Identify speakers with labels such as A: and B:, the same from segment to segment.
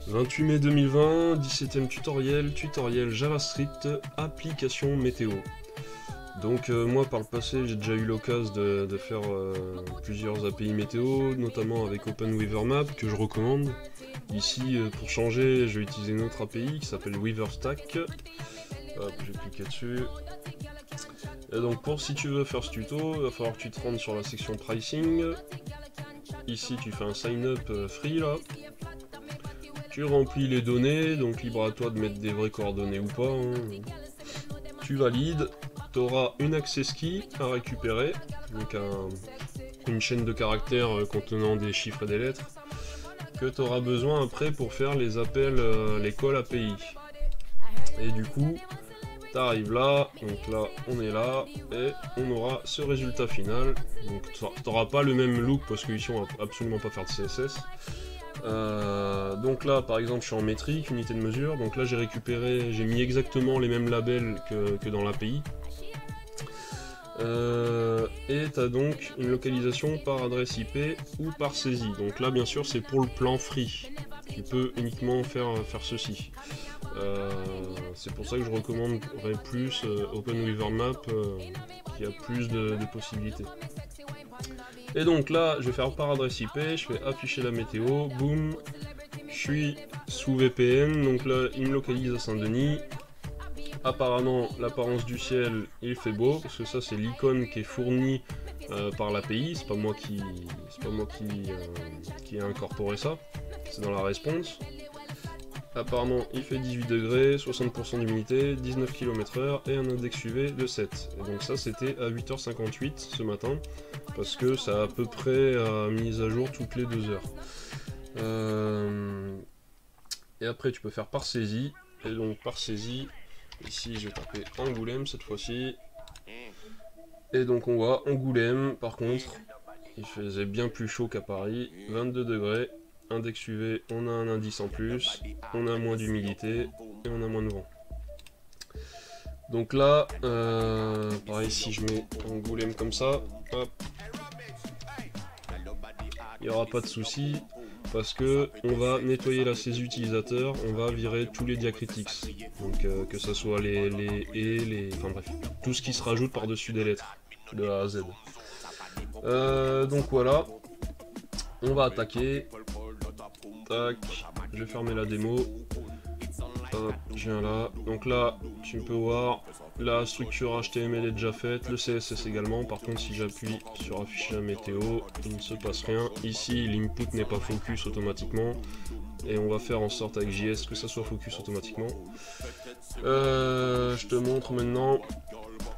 A: 28 mai 2020, 17e tutoriel JavaScript, application météo. Donc moi par le passé j'ai déjà eu l'occasion de faire plusieurs API météo, notamment avec OpenWeatherMap que je recommande. Ici pour changer je vais utiliser une autre API qui s'appelle WeatherStack. Hop, je vais cliquer dessus. Et donc si tu veux faire ce tuto, il va falloir que tu te rendes sur la section pricing. Ici tu fais un sign up free là. Tu remplis les données, donc libre à toi de mettre des vraies coordonnées ou pas. Tu valides, tu auras une access key à récupérer, donc une chaîne de caractères contenant des chiffres et des lettres, que tu auras besoin après pour faire les appels, les calls API. Et du coup, tu arrives là, donc là on est là, et on aura ce résultat final. Donc tu n'auras pas le même look parce qu'ici on va absolument pas faire de CSS. Donc là par exemple je suis en métrique, unité de mesure, donc là j'ai mis exactement les mêmes labels que dans l'API. Et tu as donc une localisation par adresse IP ou par saisie. Donc là bien sûr c'est pour le plan free, qui peut uniquement faire ceci. C'est pour ça que je recommanderais plus OpenWeatherMap, qui a plus de possibilités. Et donc là, je vais faire par adresse IP, je fais afficher la météo, boum, je suis sous VPN, donc là il me localise à Saint-Denis. Apparemment, l'apparence du ciel, il fait beau, parce que ça c'est l'icône qui est fournie par l'API, c'est pas moi qui ai incorporé ça, c'est dans la response. Apparemment, il fait 18 degrés, 60% d'humidité, 19 km/h et un index UV de 7. Et donc ça, c'était à 8h58 ce matin, parce que ça a à peu près mise à jour toutes les 2 heures. Et après, tu peux faire par saisie. Et donc par saisie, ici, je vais taper Angoulême cette fois-ci. Et donc on voit Angoulême, par contre, il faisait bien plus chaud qu'à Paris, 22 degrés. Index UV, on a un indice en plus, on a moins d'humidité et on a moins de vent. Donc là, pareil, si je mets Angoulême comme ça, hop, il n'y aura pas de souci parce que on va nettoyer la saisie utilisateur, on va virer tous les diacritiques, donc que ce soit enfin bref, tout ce qui se rajoute par-dessus des lettres de A à Z. Donc voilà, on va attaquer. Tac, je vais fermer la démo. Hop, je viens là. Donc là, tu peux voir, la structure HTML est déjà faite, le CSS également. Par contre, si j'appuie sur afficher la météo, il ne se passe rien. Ici, l'input n'est pas focus automatiquement. Et on va faire en sorte avec JS que ça soit focus automatiquement. Je te montre maintenant.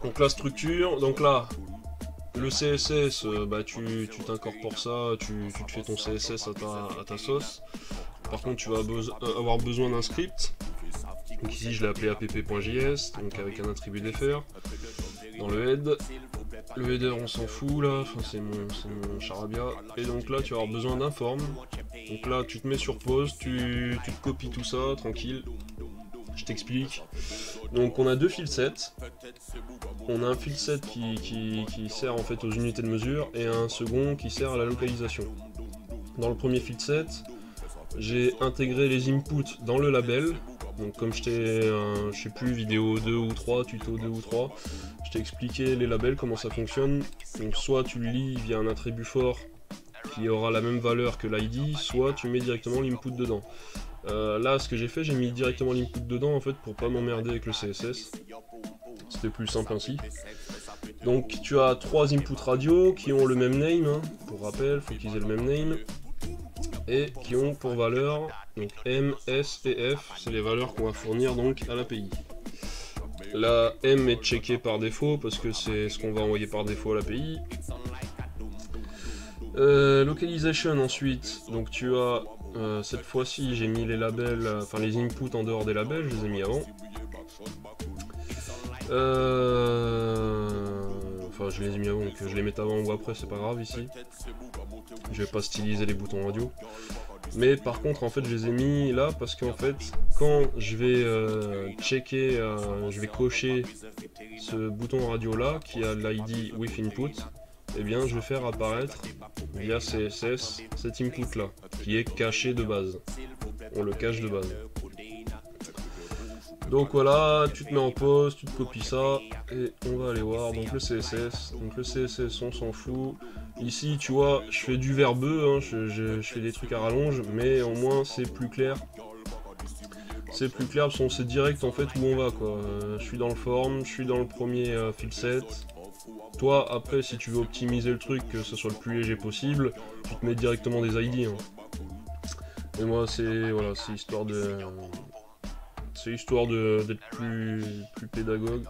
A: Donc la structure, donc là, le CSS, tu t'incorpores ça, tu te fais ton CSS à ta sauce. Par contre, tu vas avoir besoin d'un script. Donc ici, je l'ai appelé app.js, donc avec un attribut d'fr. Dans le head, le header, on s'en fout là, enfin, c'est mon charabia. Et donc là, tu vas avoir besoin d'un form. Donc là, tu te mets sur pause, tu te copies tout ça, tranquille. Je t'explique. Donc on a deux field sets. On a un field set qui sert en fait aux unités de mesure et un second qui sert à la localisation. Dans le premier field set, j'ai intégré les inputs dans le label. Donc comme je sais plus, vidéo 2 ou 3, tuto 2 ou 3, je t'ai expliqué les labels, comment ça fonctionne. Donc soit tu le lis via un attribut fort qui aura la même valeur que l'ID, soit tu mets directement l'input dedans. Là, ce que j'ai fait, j'ai mis directement l'input dedans en fait pour pas m'emmerder avec le CSS. C'était plus simple ainsi. Donc tu as 3 inputs radio qui ont le même name, hein. Pour rappel, faut qu'ils aient le même name. Et qui ont pour valeur donc M, S et F, c'est les valeurs qu'on va fournir donc à l'API. La M est checkée par défaut parce que c'est ce qu'on va envoyer par défaut à l'API. Localization ensuite, donc tu as cette fois-ci j'ai mis les labels, enfin les inputs en dehors des labels, je les ai mis avant. Enfin je les ai mis avant, donc je les mette avant ou après, c'est pas grave ici. Je vais pas styliser les boutons radio. Mais par contre en fait je les ai mis là parce qu'en fait quand je vais checker, je vais cocher ce bouton radio là qui a l'ID with input, et bien je vais faire apparaître via CSS cet input là qui est caché de base. on le cache de base. Donc voilà, tu te mets en pause, tu te copies ça, et on va aller voir, donc le CSS, on s'en fout. Ici, tu vois, je fais du verbeux, hein, je fais des trucs à rallonge, mais au moins c'est plus clair. C'est plus clair parce qu'on sait direct en fait où on va, quoi. Je suis dans le form, je suis dans le premier fill set. Toi, après, si tu veux optimiser le truc, que ce soit le plus léger possible, tu te mets directement des ID. Hein. Et moi, c'est voilà, c'est histoire d'être plus pédagogue.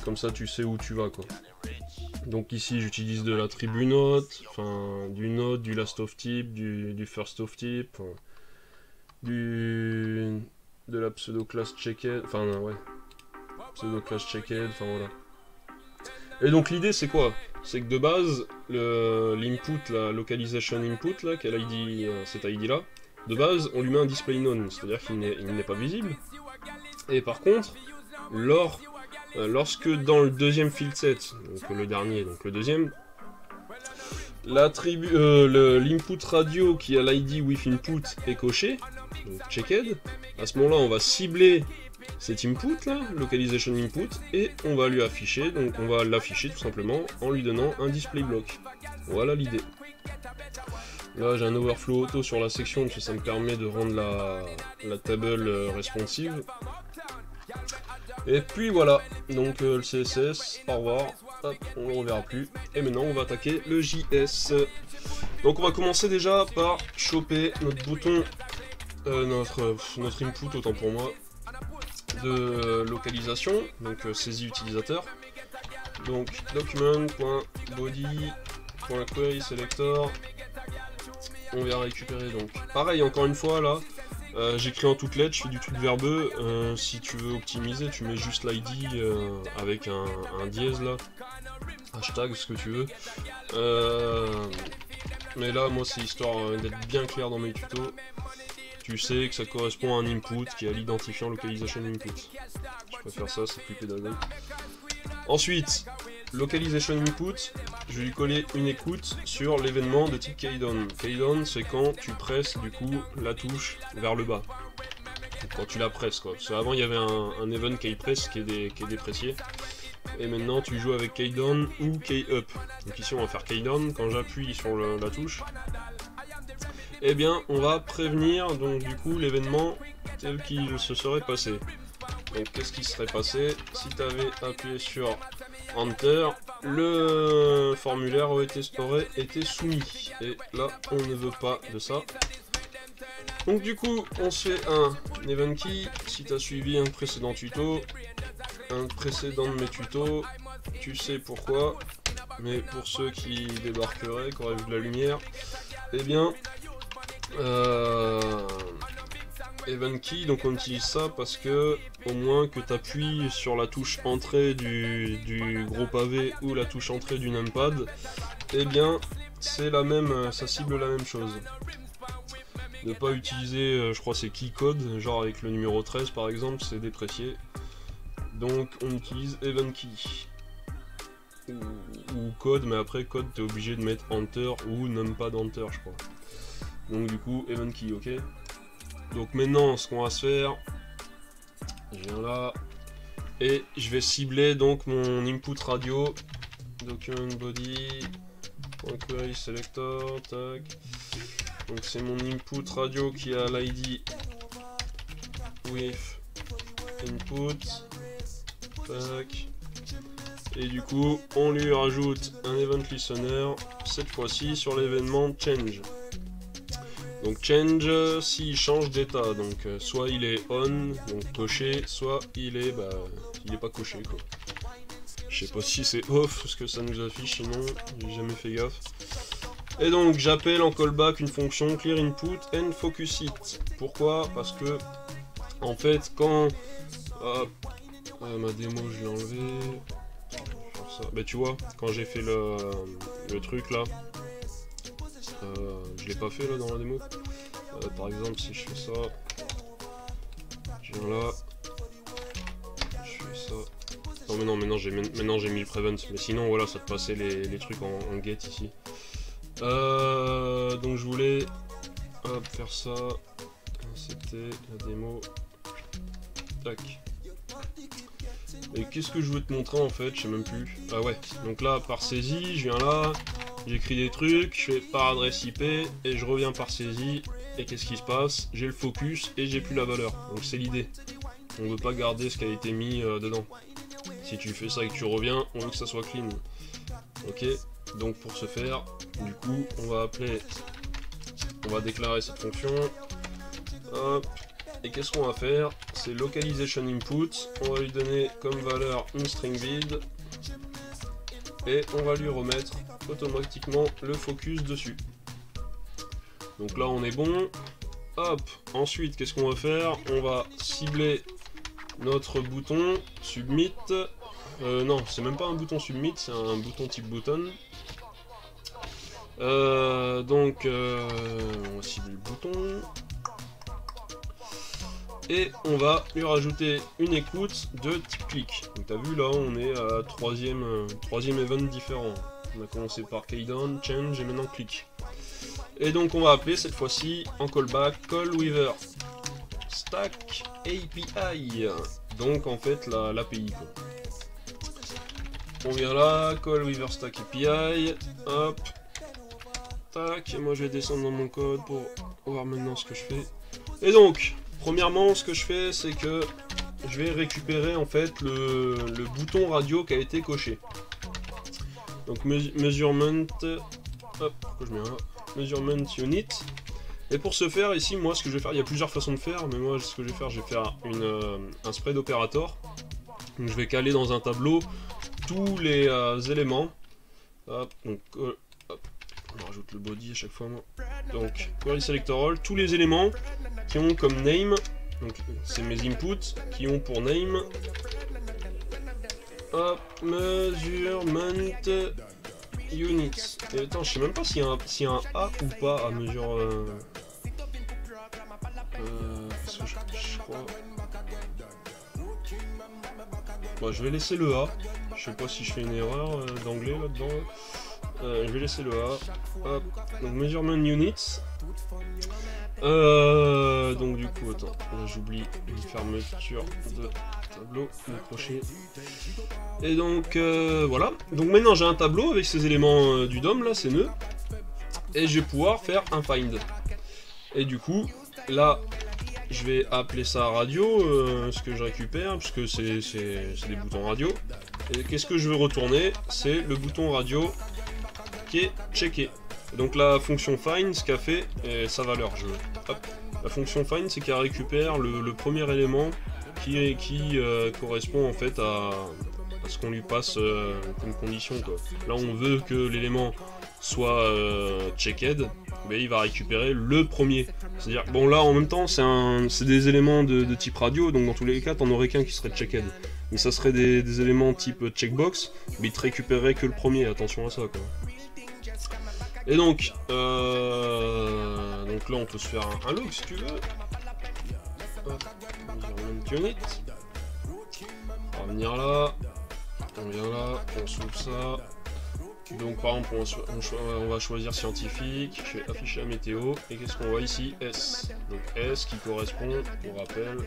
A: Comme ça, tu sais où tu vas, quoi. Donc ici, j'utilise de la tribu note, enfin du note, du last of type, du first of type, de la pseudo class checked, enfin ouais, pseudo class checked, enfin voilà. Et donc l'idée c'est quoi? C'est que de base, l'input, la localization input, là, quel ID, cet ID là, de base on lui met un display none, c'est-à-dire qu'il n'est pas visible. Et par contre, lorsque dans le deuxième field set, donc le dernier, donc le deuxième, l'input radio qui a l'ID with input est coché, donc checked, à ce moment-là on va cibler cet input là, localization input, et on va lui afficher, donc on va l'afficher tout simplement en lui donnant un display block. Voilà l'idée. Là j'ai un overflow auto sur la section parce que ça me permet de rendre la table responsive. Et puis voilà, donc le CSS, au revoir, hop, on le reverra plus. Et maintenant on va attaquer le JS. Donc on va commencer déjà par choper notre bouton, notre input autant pour moi, de localisation, donc saisie utilisateur. Donc document.body.querySelector, on vient récupérer donc. Pareil encore une fois là. J'écris en toutes lettres, je fais du truc verbeux. Si tu veux optimiser, tu mets juste l'ID avec un dièse là, hashtag, ce que tu veux. Mais là, moi, c'est histoire d'être bien clair dans mes tutos. Tu sais que ça correspond à un input qui est l'identifiant localisation input. Je préfère ça, c'est plus pédagogique. Ensuite, localization input, je vais lui coller une écoute sur l'événement de type keydown. Keydown, c'est quand tu presses du coup la touche vers le bas. Quand tu la presses, quoi. Parce qu'avant il y avait un event keypress qui est déprécié. Et maintenant tu joues avec keydown ou keyup. Donc ici on va faire keydown. Quand j'appuie sur la touche, eh bien on va prévenir donc du coup l'événement tel qu'il se serait passé. Donc qu'est-ce qui serait passé si tu avais appuyé sur Enter, le formulaire aurait été soumis. Et là, on ne veut pas de ça. Donc du coup, on se fait un event key. Si tu as suivi un précédent tuto, un précédent de mes tutos, tu sais pourquoi. Mais pour ceux qui débarqueraient, qui auraient vu de la lumière, eh bien... event key, donc on utilise ça parce que au moins que tu appuies sur la touche entrée du gros pavé ou la touche entrée du numpad, eh bien c'est la même, ça cible la même chose. Ne pas utiliser, je crois c'est key code, genre avec le numéro 13 par exemple, c'est déprécié. Donc on utilise event key. Ou code, mais après code t'es obligé de mettre enter ou numpad enter je crois. Donc du coup event key, ok. Donc maintenant, ce qu'on va se faire, je viens là, et je vais cibler donc mon input radio, document body, query selector, tac. Donc c'est mon input radio qui a l'ID with input, tac. Et du coup, on lui rajoute un event listener, cette fois-ci sur l'événement change. Donc change, s'il change d'état, donc soit il est on, donc coché, soit il est pas coché quoi. Je sais pas si c'est off, ce que ça nous affiche, sinon j'ai jamais fait gaffe. Et donc j'appelle en callback une fonction clear input and focus it. Pourquoi? Parce que en fait quand ma démo je l'ai enlevé. Bah tu vois, quand j'ai fait le truc là. Je l'ai pas fait là dans la démo. Par exemple, si je fais ça, je viens là, je fais ça. Non, mais non, maintenant j'ai mis le prevent. Mais sinon, voilà, ça te passait les trucs en get ici. Donc je voulais hop, faire ça. C'était la démo. Tac. Et qu'est-ce que je veux te montrer en fait, je sais même plus. Ah ouais, donc là par saisie, je viens là, j'écris des trucs, je fais par adresse IP et je reviens par saisie. Et qu'est-ce qui se passe? J'ai le focus et j'ai plus la valeur. Donc c'est l'idée. On veut pas garder ce qui a été mis dedans. Si tu fais ça et que tu reviens, on veut que ça soit clean. Ok, donc pour ce faire, du coup, on va déclarer cette fonction. Hop. Et qu'est-ce qu'on va faire? C'est localization input. On va lui donner comme valeur une string vide. Et on va lui remettre automatiquement le focus dessus. Donc là on est bon. Hop. Ensuite qu'est-ce qu'on va faire? On va cibler notre bouton submit. Non, c'est même pas un bouton submit, c'est un bouton type button. Donc on va cibler le bouton. Et on va lui rajouter une écoute de type click. Donc t'as vu là on est à troisième event différent. On a commencé par keydown, change et maintenant click. Et donc on va appeler cette fois-ci en callback callweaver stack API. Donc en fait l'API quoi. On vient là, callweaver stack API, hop, tac, et moi je vais descendre dans mon code pour voir maintenant ce que je fais. Et donc premièrement, ce que je fais, c'est que je vais récupérer en fait le bouton radio qui a été coché. Donc measurement, hop, pourquoi je mets là, measurement unit. Et pour ce faire, ici, moi, ce que je vais faire, il y a plusieurs façons de faire, mais moi, ce que je vais faire un spread operator. Donc, je vais caler dans un tableau tous les éléments. Hop, donc, hop, on rajoute le body à chaque fois. Moi. Donc, query selector all, tous les éléments qui ont comme name, donc c'est mes inputs, qui ont pour name, hop, measurement units. Et attends, je sais même pas s'il y a un A ou pas à mesure. Parce que je crois. Bon, je vais laisser le A. Je sais pas si je fais une erreur d'anglais là-dedans. Je vais laisser le A. Hop. Donc measurement units. Donc du coup, attends, là j'oublie une fermeture de tableau, le crochet. Et donc voilà. Donc maintenant j'ai un tableau avec ces éléments du DOM là, ces nœuds. Et je vais pouvoir faire un find. Et du coup, là, je vais appeler ça radio, ce que je récupère, puisque c'est des boutons radio. Et qu'est-ce que je veux retourner? C'est le bouton radio qui est checké. Et donc la fonction find, ce qu'a fait, et sa valeur, la fonction find, c'est qu'elle récupère le premier élément qui correspond en fait à ce qu'on lui passe comme condition, quoi. Là on veut que l'élément soit checked, mais il va récupérer le premier. C'est-à-dire, bon là en même temps c'est des éléments de type radio, donc dans tous les cas t'en aurais qu'un qui serait checked. Mais ça serait des éléments type checkbox, mais il te récupérerait que le premier, attention à ça quoi. Et donc là on peut se faire un log si tu veux. Hop, unit. On va venir là, on vient là, on s'ouvre ça. Donc par exemple on va choisir scientifique, je vais afficher la météo, et qu'est-ce qu'on voit ici? S. Donc S qui correspond, pour rappel,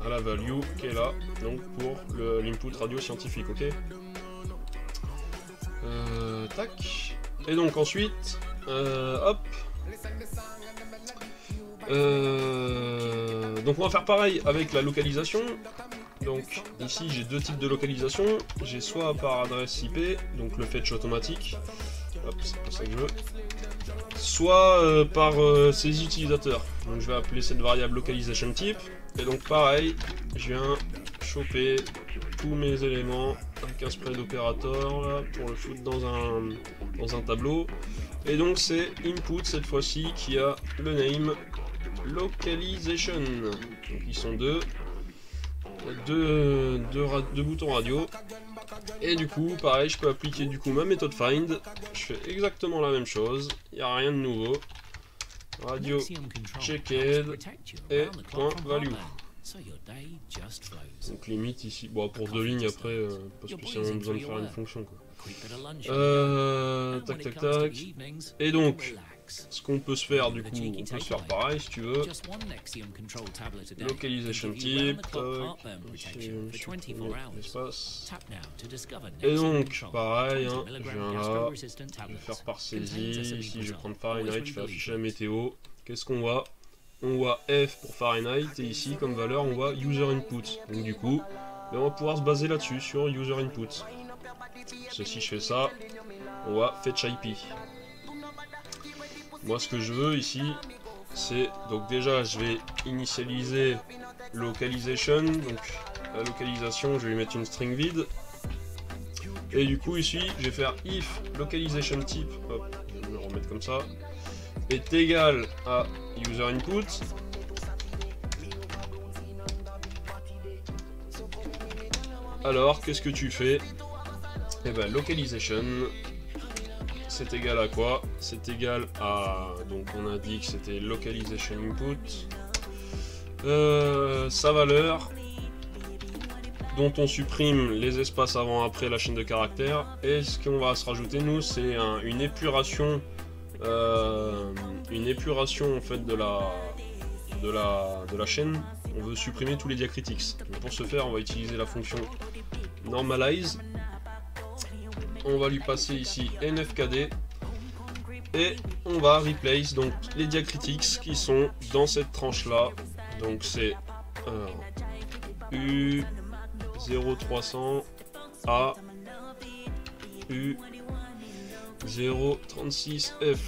A: à la value qui est là, donc pour l'input radio scientifique, ok? Tac. Et donc ensuite, hop. Donc on va faire pareil avec la localisation. Donc ici j'ai deux types de localisation. J'ai soit par adresse IP, donc le fetch automatique. Hop, c'est pas ça que je veux. Soit par ces utilisateurs. Donc je vais appeler cette variable localization type. Et donc pareil, je viens choper tous mes éléments avec un spread operator là, pour le foutre dans un tableau. Et donc c'est input cette fois-ci qui a le name localization. Donc ils sont deux boutons radio. Et du coup pareil, je peux appliquer du coup ma méthode find. Je fais exactement la même chose, il n'y a rien de nouveau. Radio checked et point value. Donc limite ici, bon pour deux lignes après, pas spécialement besoin de faire une fonction quoi. Tac tac tac. Et donc ce qu'on peut se faire du coup, on peut se faire pareil si tu veux. Localization type, espace. Et donc, pareil, hein, je viens là, je vais faire par saisie, ici je vais prendre Fahrenheit, je vais afficher la météo. Qu'est-ce qu'on voit? On voit F pour Fahrenheit, et ici, comme valeur, on voit User Input. Donc du coup, on va pouvoir se baser là-dessus, sur User Input. Si je fais ça, on voit Fetch IP. Moi, ce que je veux ici, c'est... Donc déjà, je vais initialiser Localization. Donc, la localisation, je vais lui mettre une string vide. Et du coup, ici, je vais faire if localization type, hop, je vais me le remettre comme ça, est égal à user input. Alors, qu'est-ce que tu fais? Eh ben, localization, c'est égal à quoi? C'est égal à... Donc, on a dit que c'était localization input. Sa valeur, dont on supprime les espaces avant-après la chaîne de caractères. Et ce qu'on va se rajouter, nous, c'est une épuration en fait de la chaîne. On veut supprimer tous les diacritics. Donc pour ce faire, on va utiliser la fonction normalize. On va lui passer ici nfkd et on va replace donc les diacritics qui sont dans cette tranche là. Donc c'est U 0300 A U 036F.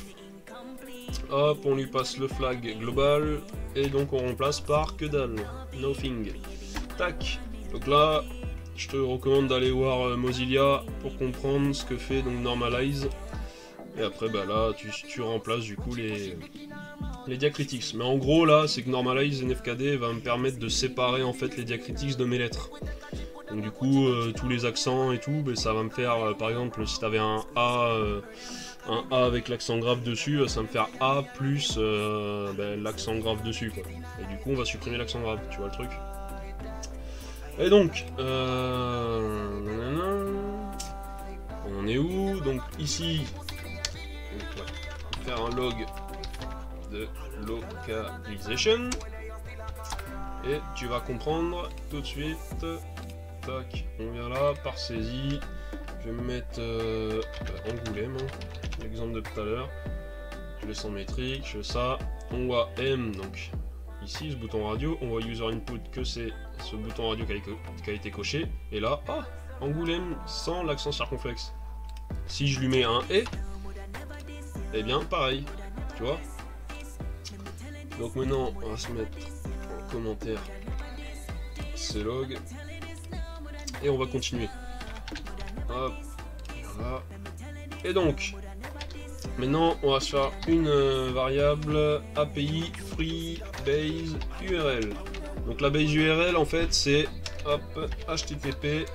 A: Hop, on lui passe le flag global et donc on remplace par que dalle, nothing. Tac. Donc là, je te recommande d'aller voir Mozilla pour comprendre ce que fait donc normalize. Et après, bah là, tu remplaces du coup les diacritics. Mais en gros là, c'est que normalize nfkd va me permettre de séparer en fait les diacritics de mes lettres. Donc du coup, tous les accents et tout, bah, ça va me faire, par exemple, si tu avais un A avec l'accent grave dessus, ça va me faire A plus bah, l'accent grave dessus, quoi. Et du coup, on va supprimer l'accent grave, tu vois le truc. Et donc, on est où? Donc ici, on va faire un log de localization. Et tu vas comprendre tout de suite. Tac, on vient là, par saisie. Je vais me mettre Angoulême, hein, l'exemple de tout à l'heure. Je laisse en métrique, je fais ça. On voit M, donc ici, ce bouton radio. On voit user input, que c'est ce bouton radio qui a été coché. Et là, ah, Angoulême sans l'accent circonflexe. Si je lui mets un et, eh bien pareil, tu vois. Donc maintenant, on va se mettre en commentaire clog et on va continuer. Hop, voilà. Et donc, maintenant, on va se faire une variable API free base URL. Donc la base URL, en fait, c'est hop, http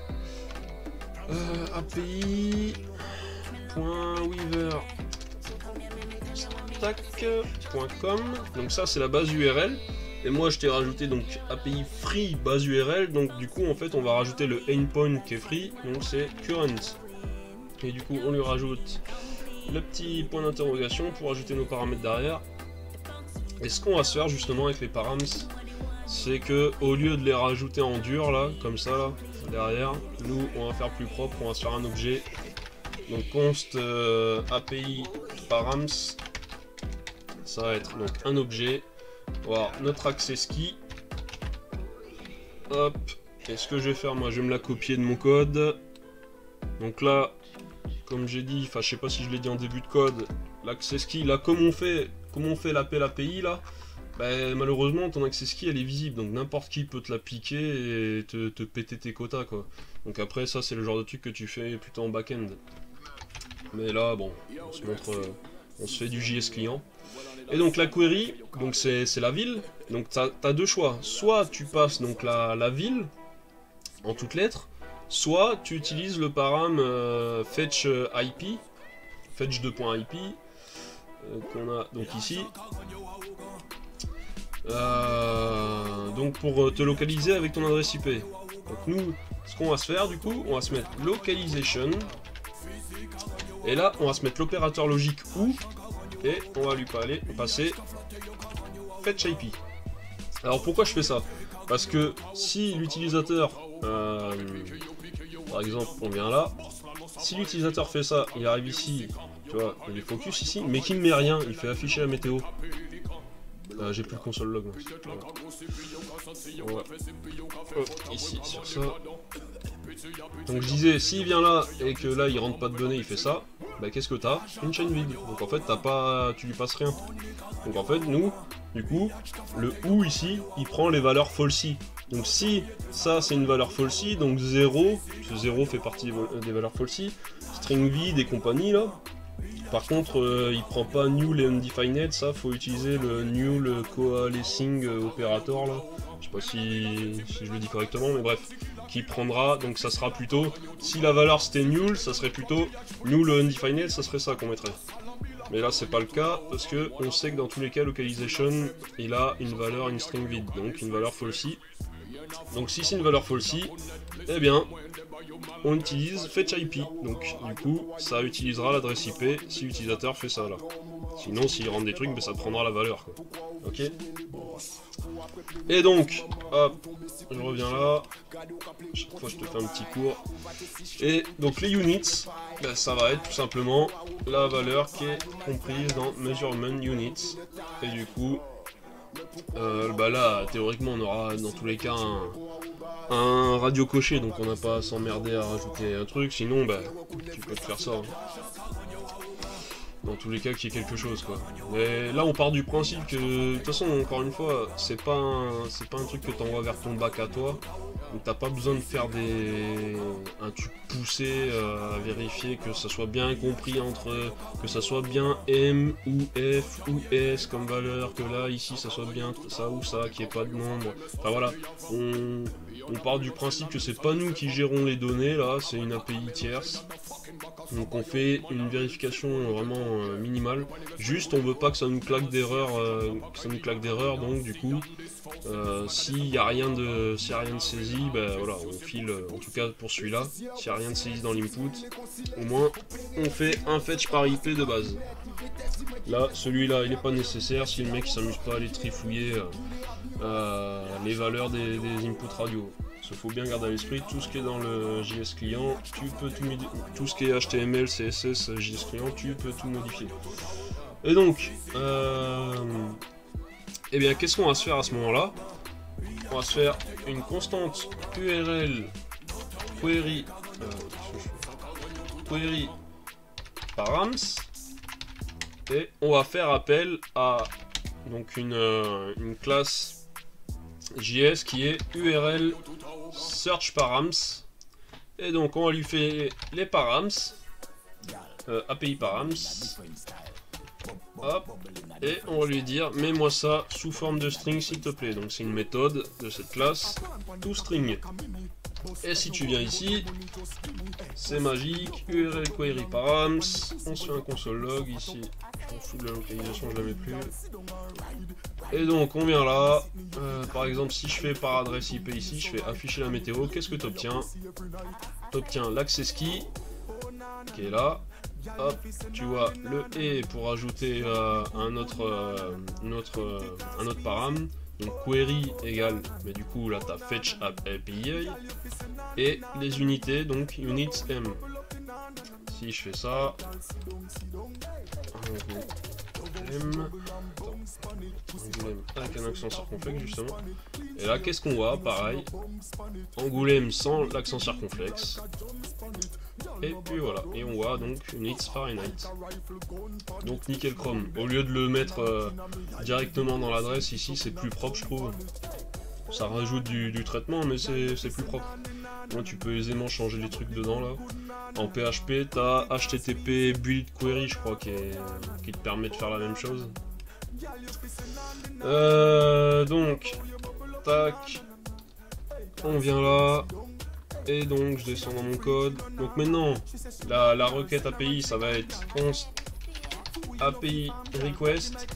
A: api.weaver.com. Donc ça, c'est la base URL. Et moi, je t'ai rajouté donc API free base URL. Donc du coup, en fait, on va rajouter le endpoint qui est free. Donc c'est current. Et du coup, on lui rajoute le petit point d'interrogation pour ajouter nos paramètres derrière. Et ce qu'on va se faire justement avec les params, c'est que au lieu de les rajouter en dur là, comme ça là, derrière, nous on va faire plus propre, on va se faire un objet. Donc const API params, ça va être donc un objet. Voilà, notre access key. Hop. Et ce que je vais faire, moi, je vais me la copier de mon code. Donc là, comme j'ai dit, enfin, je sais pas si je l'ai dit en début de code, l'access key, là, comme on fait l'appel API, là, bah, malheureusement, ton access key, elle est visible. Donc n'importe qui peut te la piquer et te péter tes quotas, quoi. Donc après, ça, c'est le genre de truc que tu fais plutôt en back-end. Mais là, bon, on se fait du JS client. Et donc la query, donc c'est la ville. Donc tu as deux choix. Soit tu passes donc la ville en toutes lettres, soit tu utilises le param fetch IP, fetch 2.ip qu'on a donc ici. Donc pour te localiser avec ton adresse IP. Donc nous, ce qu'on va se faire du coup, on va se mettre localization. Et là, on va se mettre l'opérateur logique ou. et on va lui passer fetch IP. Alors pourquoi je fais ça? Parce que si l'utilisateur, par exemple, on vient là, si l'utilisateur fait ça, il arrive ici, tu vois, il est focus ici, mais qu'il ne met rien, il fait afficher la météo. J'ai plus le console log. Voilà. Ici, sur ça. Donc je disais, s'il vient là et que là il rentre pas de données, il fait ça, bah qu'est-ce que t'as? Une chaîne vide. Donc en fait tu lui passes rien. Donc en fait nous, du coup, le OU ici, il prend les valeurs falsy. Donc si ça c'est une valeur falsy, donc 0, ce 0 fait partie des valeurs falsy, string vide et compagnie là. Par contre, il prend pas null et undefined, ça faut utiliser le null coalescing operator là. Je sais pas si je le dis correctement, mais bref, qui prendra, donc ça sera plutôt, si la valeur c'était null, ça serait plutôt null undefined, ça serait ça qu'on mettrait. Mais là c'est pas le cas, parce que on sait que dans tous les cas, localization, il a une valeur, une string vide, donc une valeur falsy. Donc si c'est une valeur falsy, eh bien, on utilise fetch IP, donc du coup ça utilisera l'adresse IP si l'utilisateur fait ça là. Sinon s'il rentre des trucs, ben, ça prendra la valeur quoi. Ok. Et donc, hop, je reviens là, chaque fois je te fais un petit cours. Et donc les units, ben, ça va être tout simplement la valeur qui est comprise dans measurement units. Et du coup, bah là théoriquement on aura dans tous les cas un radio coché, donc on n'a pas à s'emmerder à rajouter un truc, sinon bah tu peux te faire ça. Hein. Dans tous les cas qu'il y ait quelque chose quoi. Mais là on part du principe que, de toute façon encore une fois, c'est pas un truc que t'envoies vers ton bac à toi. Donc t'as pas besoin de faire un truc poussé à vérifier que ça soit bien compris entre, que ça soit bien M ou F ou S comme valeur, que là ici ça soit bien ça ou ça, qu'il n'y ait pas de nombre. Enfin voilà, on part du principe que c'est pas nous qui gérons les données là, c'est une API tierce. Donc on fait une vérification vraiment minimale. Juste on veut pas que ça nous claque d'erreur, donc du coup s'il n'y a rien de saisi, ben voilà, on file, en tout cas pour celui-là, s'il n'y a rien de saisi dans l'input, au moins on fait un fetch par IP de base. Là, celui-là, il n'est pas nécessaire si le mec il s'amuse pas à aller trifouiller les valeurs des inputs radio. Il faut bien garder à l'esprit, tout ce qui est dans le JS client, tout ce qui est HTML, CSS, JS client, tu peux tout modifier. Et donc, eh bien, qu'est-ce qu'on va se faire à ce moment-là? On va se faire une constante URL query params, et on va faire appel à donc une classe JS qui est URL search params, et donc on va lui faire les params, API params, hop, et on va lui dire mets-moi ça sous forme de string s'il te plaît. Donc c'est une méthode de cette classe toString. Et si tu viens ici, c'est magique, URL query params, on se fait un console log ici, je m'en fous de la localisation, je la mets plus. Et donc on vient là, par exemple si je fais par adresse IP ici, je fais afficher la météo, qu'est-ce que tu obtiens? Tu obtiens l'access key, qui est là, hop, tu vois le et pour ajouter un autre param, donc query égale, mais du coup là tu as fetch API, et les unités, donc units m. Si je fais ça, Angoulême avec un accent circonflexe justement, et là qu'est-ce qu'on voit? Pareil, Angoulême sans l'accent circonflexe, et puis voilà, et on voit donc units Fahrenheit. Donc nickel chrome, au lieu de le mettre directement dans l'adresse ici, c'est plus propre je trouve. Ça rajoute du traitement, mais c'est plus propre. Moi, tu peux aisément changer les trucs dedans là. En PHP, tu as HTTP build query, je crois, qui te permet de faire la même chose. Donc, tac, on vient là, et donc je descends dans mon code. Donc maintenant, la requête API, ça va être const API request.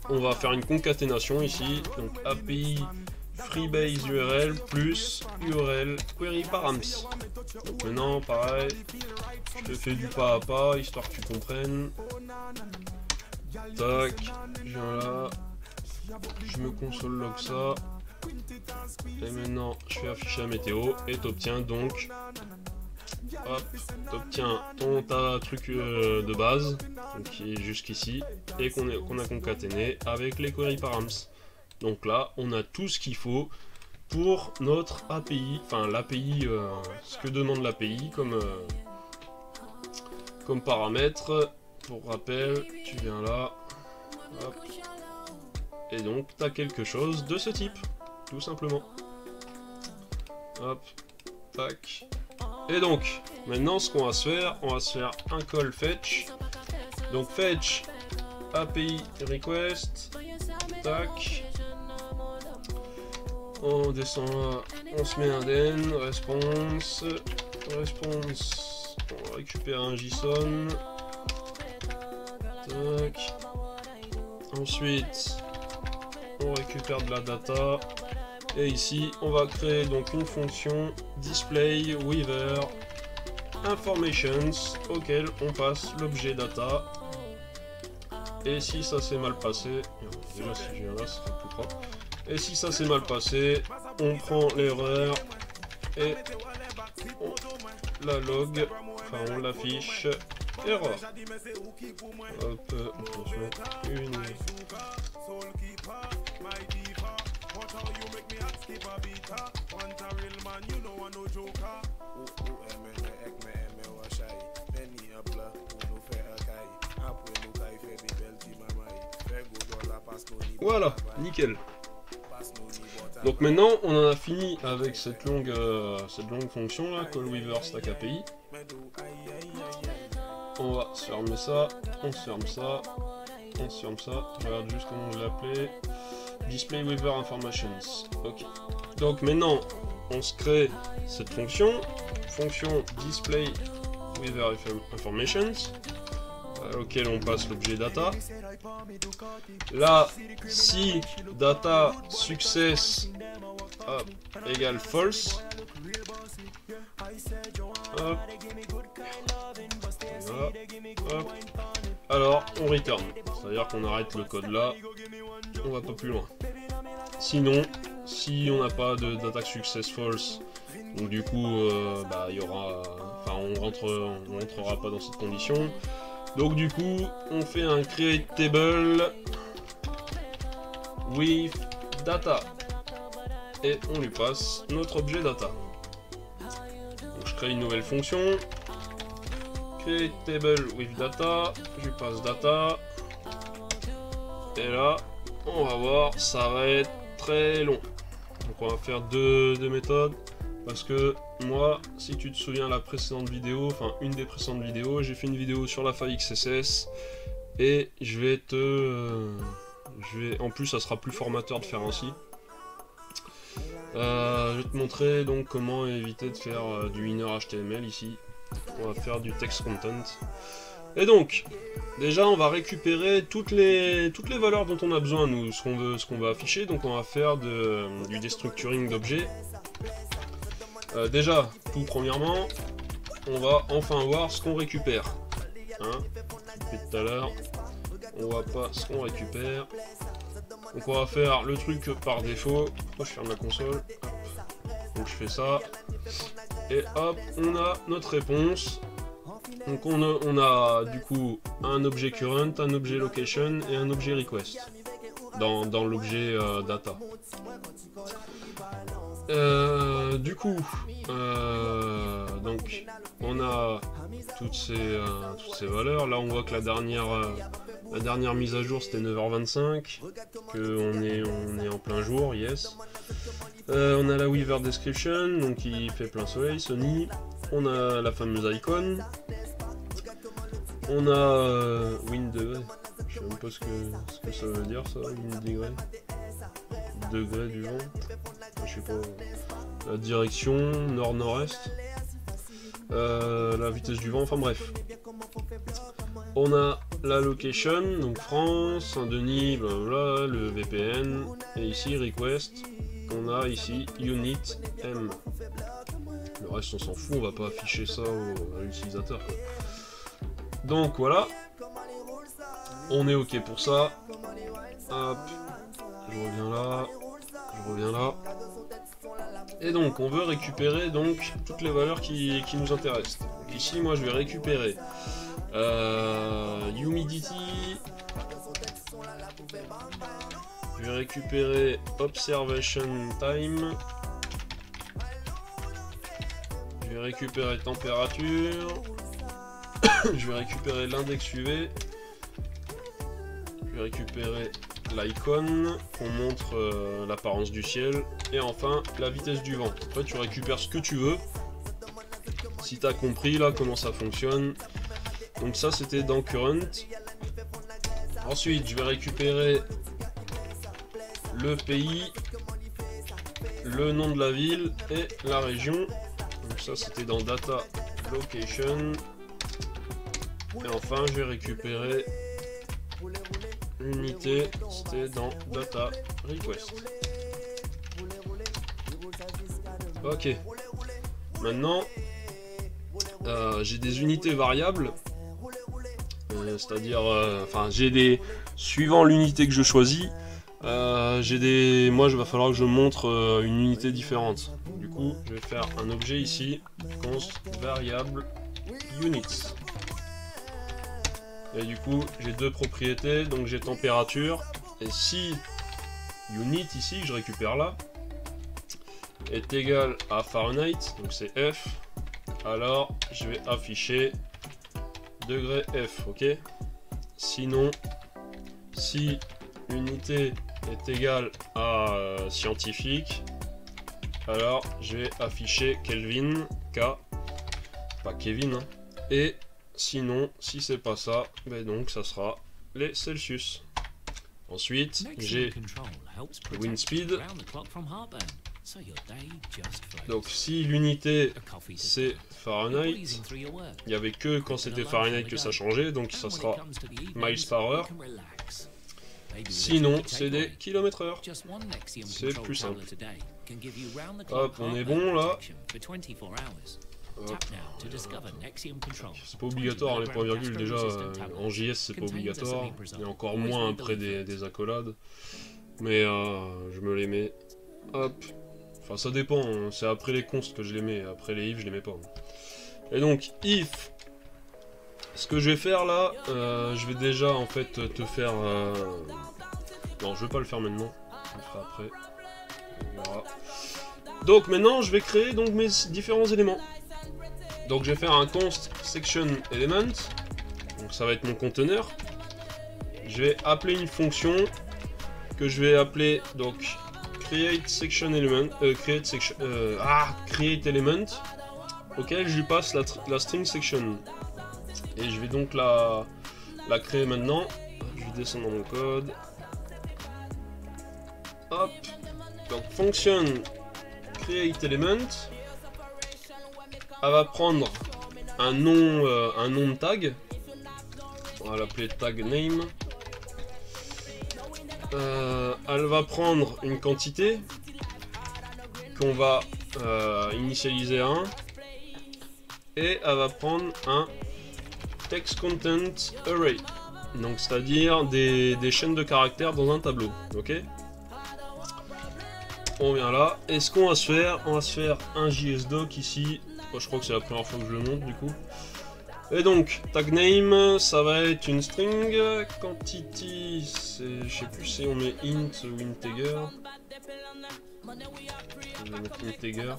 A: On va faire une concaténation ici, donc API freebase URL plus URL query params. Donc maintenant, pareil, je te fais du pas à pas, histoire que tu comprennes. tac, je viens là, je me console log ça, et maintenant je fais afficher la météo, et t'obtiens donc, hop, t'obtiens ta truc de base, donc qui est jusqu'ici, et qu'on a concaténé avec les query params. Donc là, on a tout ce qu'il faut pour notre API, enfin l'API, ce que demande l'API comme paramètre. Pour rappel, tu viens là, hop, et donc tu as quelque chose de ce type, tout simplement. Hop, tac. Et donc, maintenant ce qu'on va se faire, on va se faire un call fetch. Donc fetch API request, tac. On descend là, on se met un den, response, on récupère un JSON, tac. Ensuite, on récupère de la data, et ici, on va créer donc une fonction display weaver informations auquel on passe l'objet data. Et si ça s'est mal passé, déjà si je viens là, ce sera plus propre. Et si ça s'est mal passé, on prend l'erreur et on la log, enfin on l'affiche, erreur. Hop, on peut se mettre une. Voilà, nickel. Donc maintenant, on en a fini avec cette longue fonction là, callWeaver stack API. On va se fermer ça, on se ferme ça, on se ferme ça. Je regarde juste comment on l'appelait. Display Weaver Informations. Ok. Donc maintenant, on se crée cette fonction Display Weaver Informations, auquel on passe l'objet data. Là, si data success égale false, hop, voilà, hop, alors on return, c'est-à-dire qu'on arrête le code là, on va pas plus loin. Sinon, si on n'a pas de data success false, donc du coup, il y aura, enfin on rentrera pas dans cette condition. Donc du coup, on fait un create table with data et on lui passe notre objet data. Donc je crée une nouvelle fonction, create table with data, je lui passe data, et là, on va voir, ça va être très long. Donc on va faire deux méthodes. Parce que moi, si tu te souviens la précédente vidéo, enfin une des précédentes vidéos, j'ai fait une vidéo sur la faille XSS et en plus ça sera plus formateur de faire ainsi. Je vais te montrer donc comment éviter de faire du inner HTML ici. On va faire du text content. Et donc, déjà on va récupérer toutes les valeurs dont on a besoin, nous, ce qu'on veut afficher. Donc on va faire du destructuring d'objets. Déjà, tout premièrement, on va enfin voir ce qu'on récupère. Hein, depuis tout à l'heure, on voit pas ce qu'on récupère. Donc on va faire le truc par défaut. Pourquoi je ferme la console? Donc je fais ça. Et hop, on a notre réponse. Donc on a du coup un objet current, un objet location et un objet request dans l'objet data. Du coup, donc on a toutes ces valeurs. Là on voit que la dernière mise à jour c'était 9h25, qu'on est en plein jour, yes. On a la Weaver Description, donc qui fait plein soleil, Sony. On a la fameuse icon. On a wind degré. Je sais même pas ce que ça veut dire ça, wind degré. Degré du vent. Je sais pas. La direction, nord-nord-est. La vitesse du vent, enfin bref. On a la location, donc France, Saint-Denis, blablabla, le VPN. Et ici, request. On a ici unit M. Le reste on s'en fout, on va pas afficher ça à l'utilisateur. Donc voilà. On est ok pour ça. Hop. Je reviens là. Je reviens là. Et donc, on veut récupérer donc toutes les valeurs qui nous intéressent. Donc ici, moi, je vais récupérer humidity. Je vais récupérer observation time. Je vais récupérer température. Je vais récupérer l'index UV. Je vais récupérer l'icône qu'on montre l'apparence du ciel. Et enfin, la vitesse du vent. En fait, tu récupères ce que tu veux. Si tu as compris là comment ça fonctionne. Donc ça, c'était dans Current. Ensuite, je vais récupérer le pays, le nom de la ville et la région. Donc ça, c'était dans Data Location. Et enfin, je vais récupérer l'unité, c'était dans Data Request. Ok. Maintenant, j'ai des unités variables. C'est-à-dire, enfin, j'ai des... Suivant l'unité que je choisis, j'ai des... Moi, il va falloir que je montre une unité différente. Donc, du coup, je vais faire un objet ici, const variable units. Et du coup, j'ai deux propriétés, donc j'ai température. Et si unit ici, que je récupère là, est égal à Fahrenheit, donc c'est F, alors je vais afficher degré F, ok? Sinon, si unité est égale à scientifique, alors je vais afficher Kelvin, K, pas Kevin, hein. Et sinon, si c'est pas ça, ben donc ça sera les Celsius. Ensuite, j'ai wind speed. Donc si l'unité c'est Fahrenheit, il n'y avait que quand c'était Fahrenheit que ça changeait, donc ça sera miles par heure. Sinon, c'est des km/h. C'est plus simple. Hop, on est bon là. C'est pas obligatoire, les points virgules déjà en JS c'est pas obligatoire, et encore moins après des accolades, mais je me les mets, hop, enfin ça dépend, hein. C'est après les consts que je les mets, après les if je les mets pas. Et donc if, ce que je vais faire là, je vais déjà en fait te faire, non je vais pas le faire maintenant, je le ferai après, on verra. Donc maintenant je vais créer donc mes différents éléments. Donc je vais faire un const section element, donc ça va être mon conteneur. Je vais appeler une fonction que je vais appeler donc create section element, create element, auquel je lui passe la string section. Et je vais donc la créer maintenant. Je vais descendre dans mon code. Hop. Donc function create element. Elle va prendre un nom de tag. On va l'appeler tag name. Elle va prendre une quantité qu'on va initialiser à 1. Et elle va prendre un text content array. Donc c'est-à-dire des chaînes de caractères dans un tableau. Ok. On vient là. Et ce qu'on va se faire, on va se faire un JSDoc ici. Je crois que c'est la première fois que je le montre du coup. Et donc, tag name, ça va être une string. Quantity, c'est, je sais plus si on met int ou integer. Je vais mettre integer.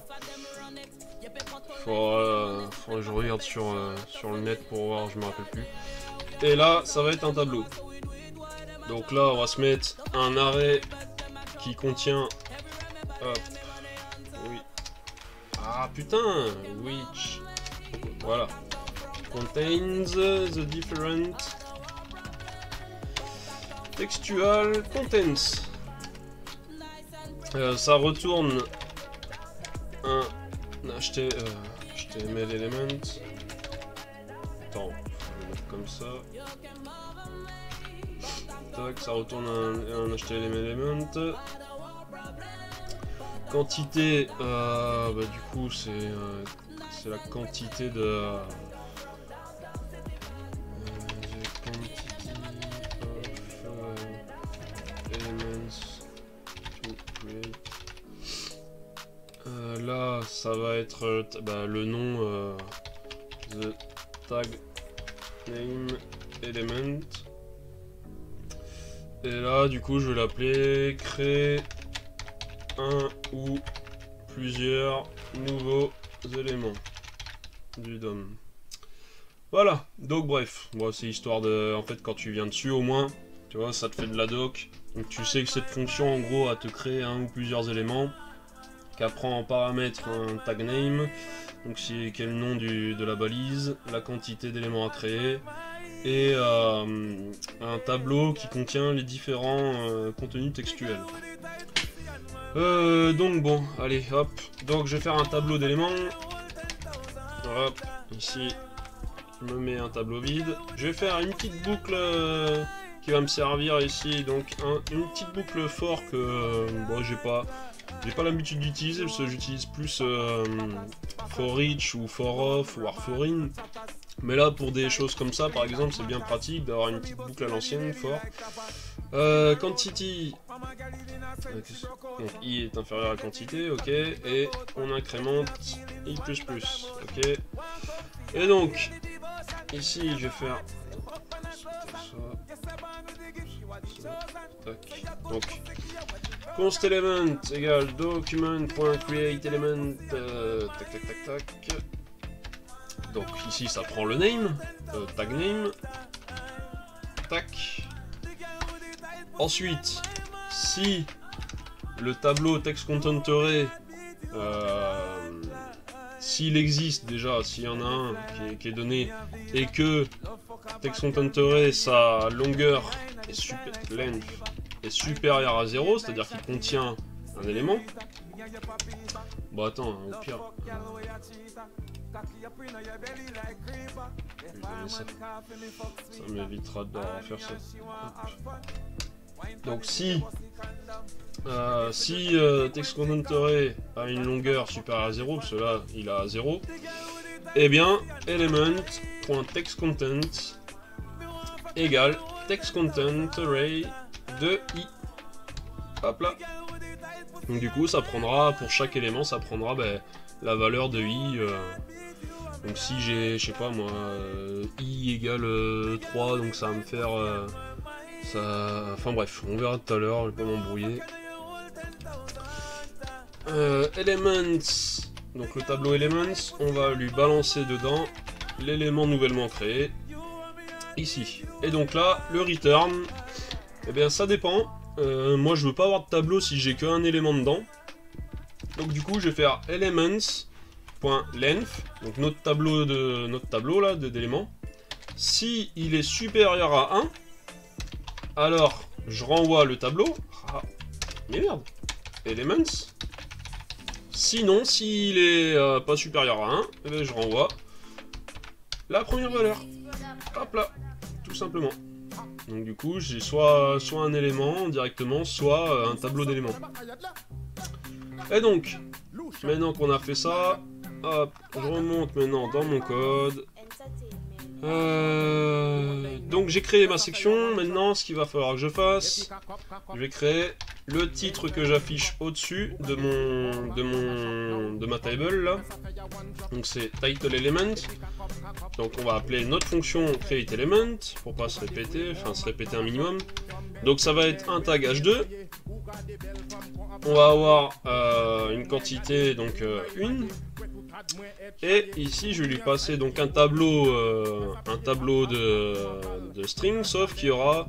A: Faudra que je regarde sur le net pour voir, je me rappelle plus. Et là, ça va être un tableau. Donc là, on va se mettre un array qui contient... Hop, oui. Ah putain, which, voilà, contains the different textual contents. Ça retourne un HTML element. Attends, je vais le mettre comme ça. Tac, ça retourne un HTML element. Quantité, du coup c'est la quantité de ça va être le nom the tag name element. Et là, du coup, je vais l'appeler créer un ou plusieurs nouveaux éléments du DOM. Voilà, donc bref, bon, c'est histoire de... En fait, quand tu viens dessus, au moins, tu vois, ça te fait de la doc. Donc tu sais que cette fonction, en gros, a te créer un ou plusieurs éléments, qu'elle prend en paramètre un tag name, donc c'est quel est le nom de la balise, la quantité d'éléments à créer, et un tableau qui contient les différents contenus textuels. Donc bon, allez, hop, donc je vais faire un tableau d'éléments. Hop, ici, je me mets un tableau vide. Je vais faire une petite boucle qui va me servir ici, donc une petite boucle for que bon, j'ai pas l'habitude d'utiliser parce que j'utilise plus for each ou for off ou for in. Mais là, pour des choses comme ça, par exemple, c'est bien pratique d'avoir une petite boucle à l'ancienne, for. Quantity, donc i est inférieur à quantité, ok, et on incrémente i++, ok. Et donc, ici, je vais faire donc, const element égale document.create element, tac tac tac tac. Donc ici ça prend le name, tag name, tac. Ensuite, si le tableau text content array, s'il existe déjà, s'il y en a un qui est donné, et que text content array, sa longueur length est supérieure à 0, c'est-à-dire qu'il contient un élément. Bon attends, au pire. Ça m'évitera de faire ça. Donc si text content array a une longueur supérieure à 0, parce que là il a 0, eh bien element.textContent égale textContent array de i. Hop là. Donc du coup ça prendra, pour chaque élément, ça prendra la valeur de i. Donc si j'ai, je sais pas moi, i égale 3, donc ça va me faire ça. Enfin bref, on verra tout à l'heure, je vais pas m'embrouiller. Elements, donc le tableau Elements, on va lui balancer dedans l'élément nouvellement créé, ici. Et donc là, le return, eh bien ça dépend. Moi je veux pas avoir de tableau si j'ai qu'un élément dedans. Donc du coup je vais faire elements.length, donc notre tableau là d'éléments. Si il est supérieur à 1, alors je renvoie le tableau. Ah, mais merde, elements. Sinon, s'il est pas supérieur à 1, eh bien, je renvoie la première valeur. Hop là, tout simplement. Donc du coup, j'ai soit un élément directement, soit un tableau d'éléments. Et donc, maintenant qu'on a fait ça, hop, je remonte maintenant dans mon code. Donc j'ai créé ma section. Maintenant, ce qu'il va falloir que je fasse, je vais créer le titre que j'affiche au-dessus de ma table là. Donc c'est title element. Donc on va appeler notre fonction create element pour pas se répéter, un minimum. Donc ça va être un tag h2. On va avoir une quantité, donc 1. Et ici je vais lui passer donc un tableau de string, sauf qu'il y aura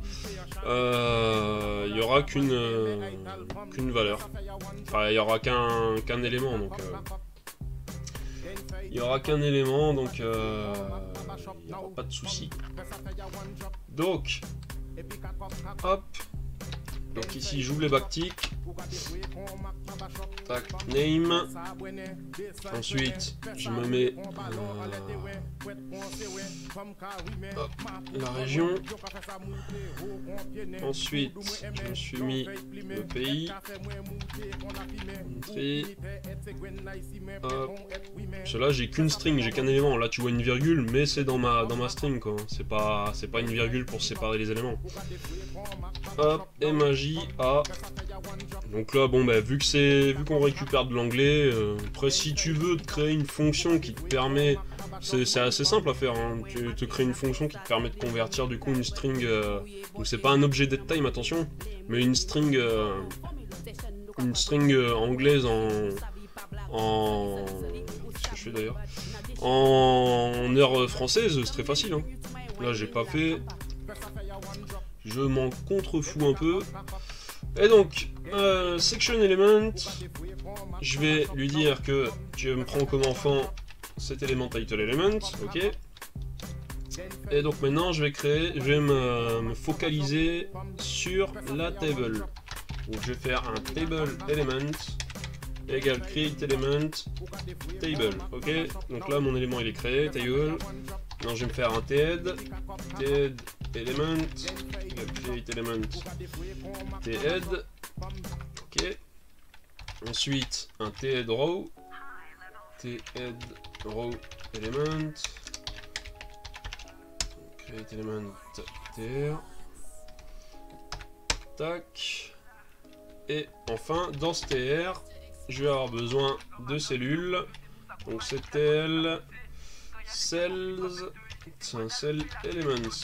A: qu'une valeur. Enfin il y aura qu'un élément, donc il y aura qu'un élément, donc il n'y aura pas de souci. Donc hop, donc ici j'ouvre les backticks. Tac, name. Ensuite, je me mets hop, la région. Ensuite, je me suis mis le pays. Parce que là, j'ai qu'une string, j'ai qu'un élément. Là, tu vois une virgule, mais c'est dans ma string, quoi. C'est pas une virgule pour séparer les éléments. Hop, MAJ à Donc là, bon, bah, vu qu'on récupère de l'anglais, après, si tu veux te créer une fonction qui te permet, c'est assez simple à faire, hein. Tu te crées une fonction qui te permet de convertir du coup une string, donc c'est pas un objet datetime, attention, mais une string anglaise qu'est-ce que je fais d'ailleurs, en heure française, c'est très facile, hein. Là, j'ai pas fait, je m'en contrefous un peu. Et donc, section element, je vais lui dire que tu me prends comme enfant cet élément title element, ok. Et donc maintenant, je vais me focaliser sur la table. Donc je vais faire un table element égale create element table, ok. Donc là, mon élément il est créé, table. Maintenant, je vais me faire un TED element égale create element TED, ok. Ensuite, un TED row element, create element tr, tac. Et enfin, dans ce tr, je vais avoir besoin de cellules. Donc c'est tel cells, cell elements.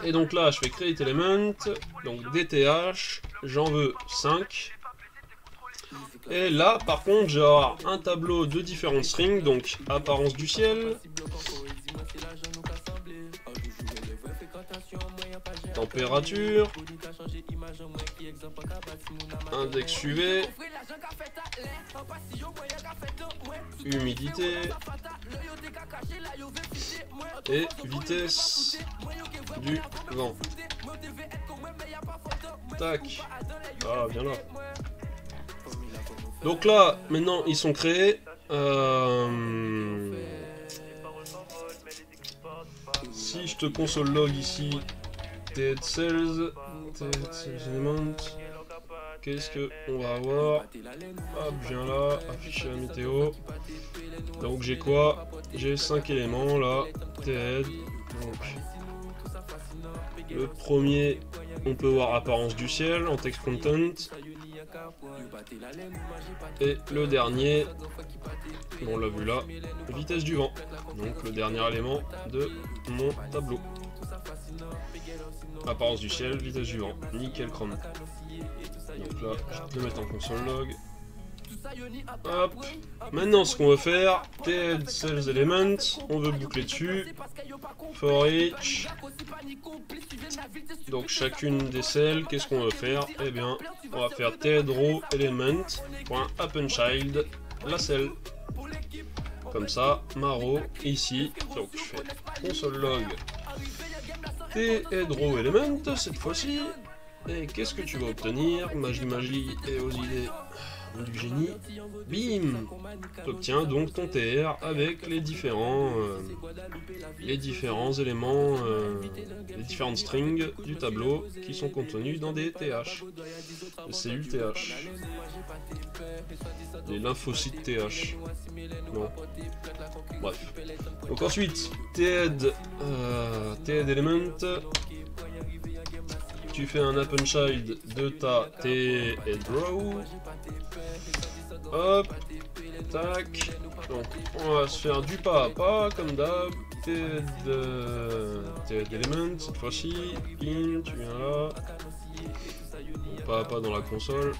A: Et donc là, je fais create element, donc DTH, j'en veux 5. Et là, par contre, je vais avoir un tableau de différentes strings, donc apparence du ciel, température, index UV, humidité et vitesse du vent. Tac. Ah, bien là. Donc là, maintenant, ils sont créés. Si je te console log ici, TED cells element, qu'est-ce que on va avoir? Hop, je viens là, afficher la météo. Donc j'ai quoi? J'ai 5 éléments là, TED. Donc le premier, on peut voir apparence du ciel en text content. Et le dernier, on l'a vu là, vitesse du vent. Donc le dernier élément de mon tableau. Apparence du ciel, vitesse du vent, nickel chrome. Donc là, je vais le mettre en console log. Hop. Maintenant, ce qu'on va faire, TED cells element, on veut boucler dessus. For each. Donc chacune des cells, qu'est-ce qu'on veut faire? Eh bien, on va faire TED row element .appendChild la cell. Comme ça, ma row ici. Donc je fais console log TED row element cette fois-ci. Et qu'est-ce que tu vas obtenir? Magie et aux idées du génie. Bim! Tu obtiens donc ton TR avec les différents éléments, les différentes strings du tableau qui sont contenus dans des TH. Les cellules TH. Les lymphocytes TH. Non. Bref. Donc ensuite, TED element. Tu fais un appendChild de ta TED row. Hop, tac. Donc on va se faire du pas à pas comme d'hab. TED element cette fois-ci. In, tu viens là. Pas à pas dans la console.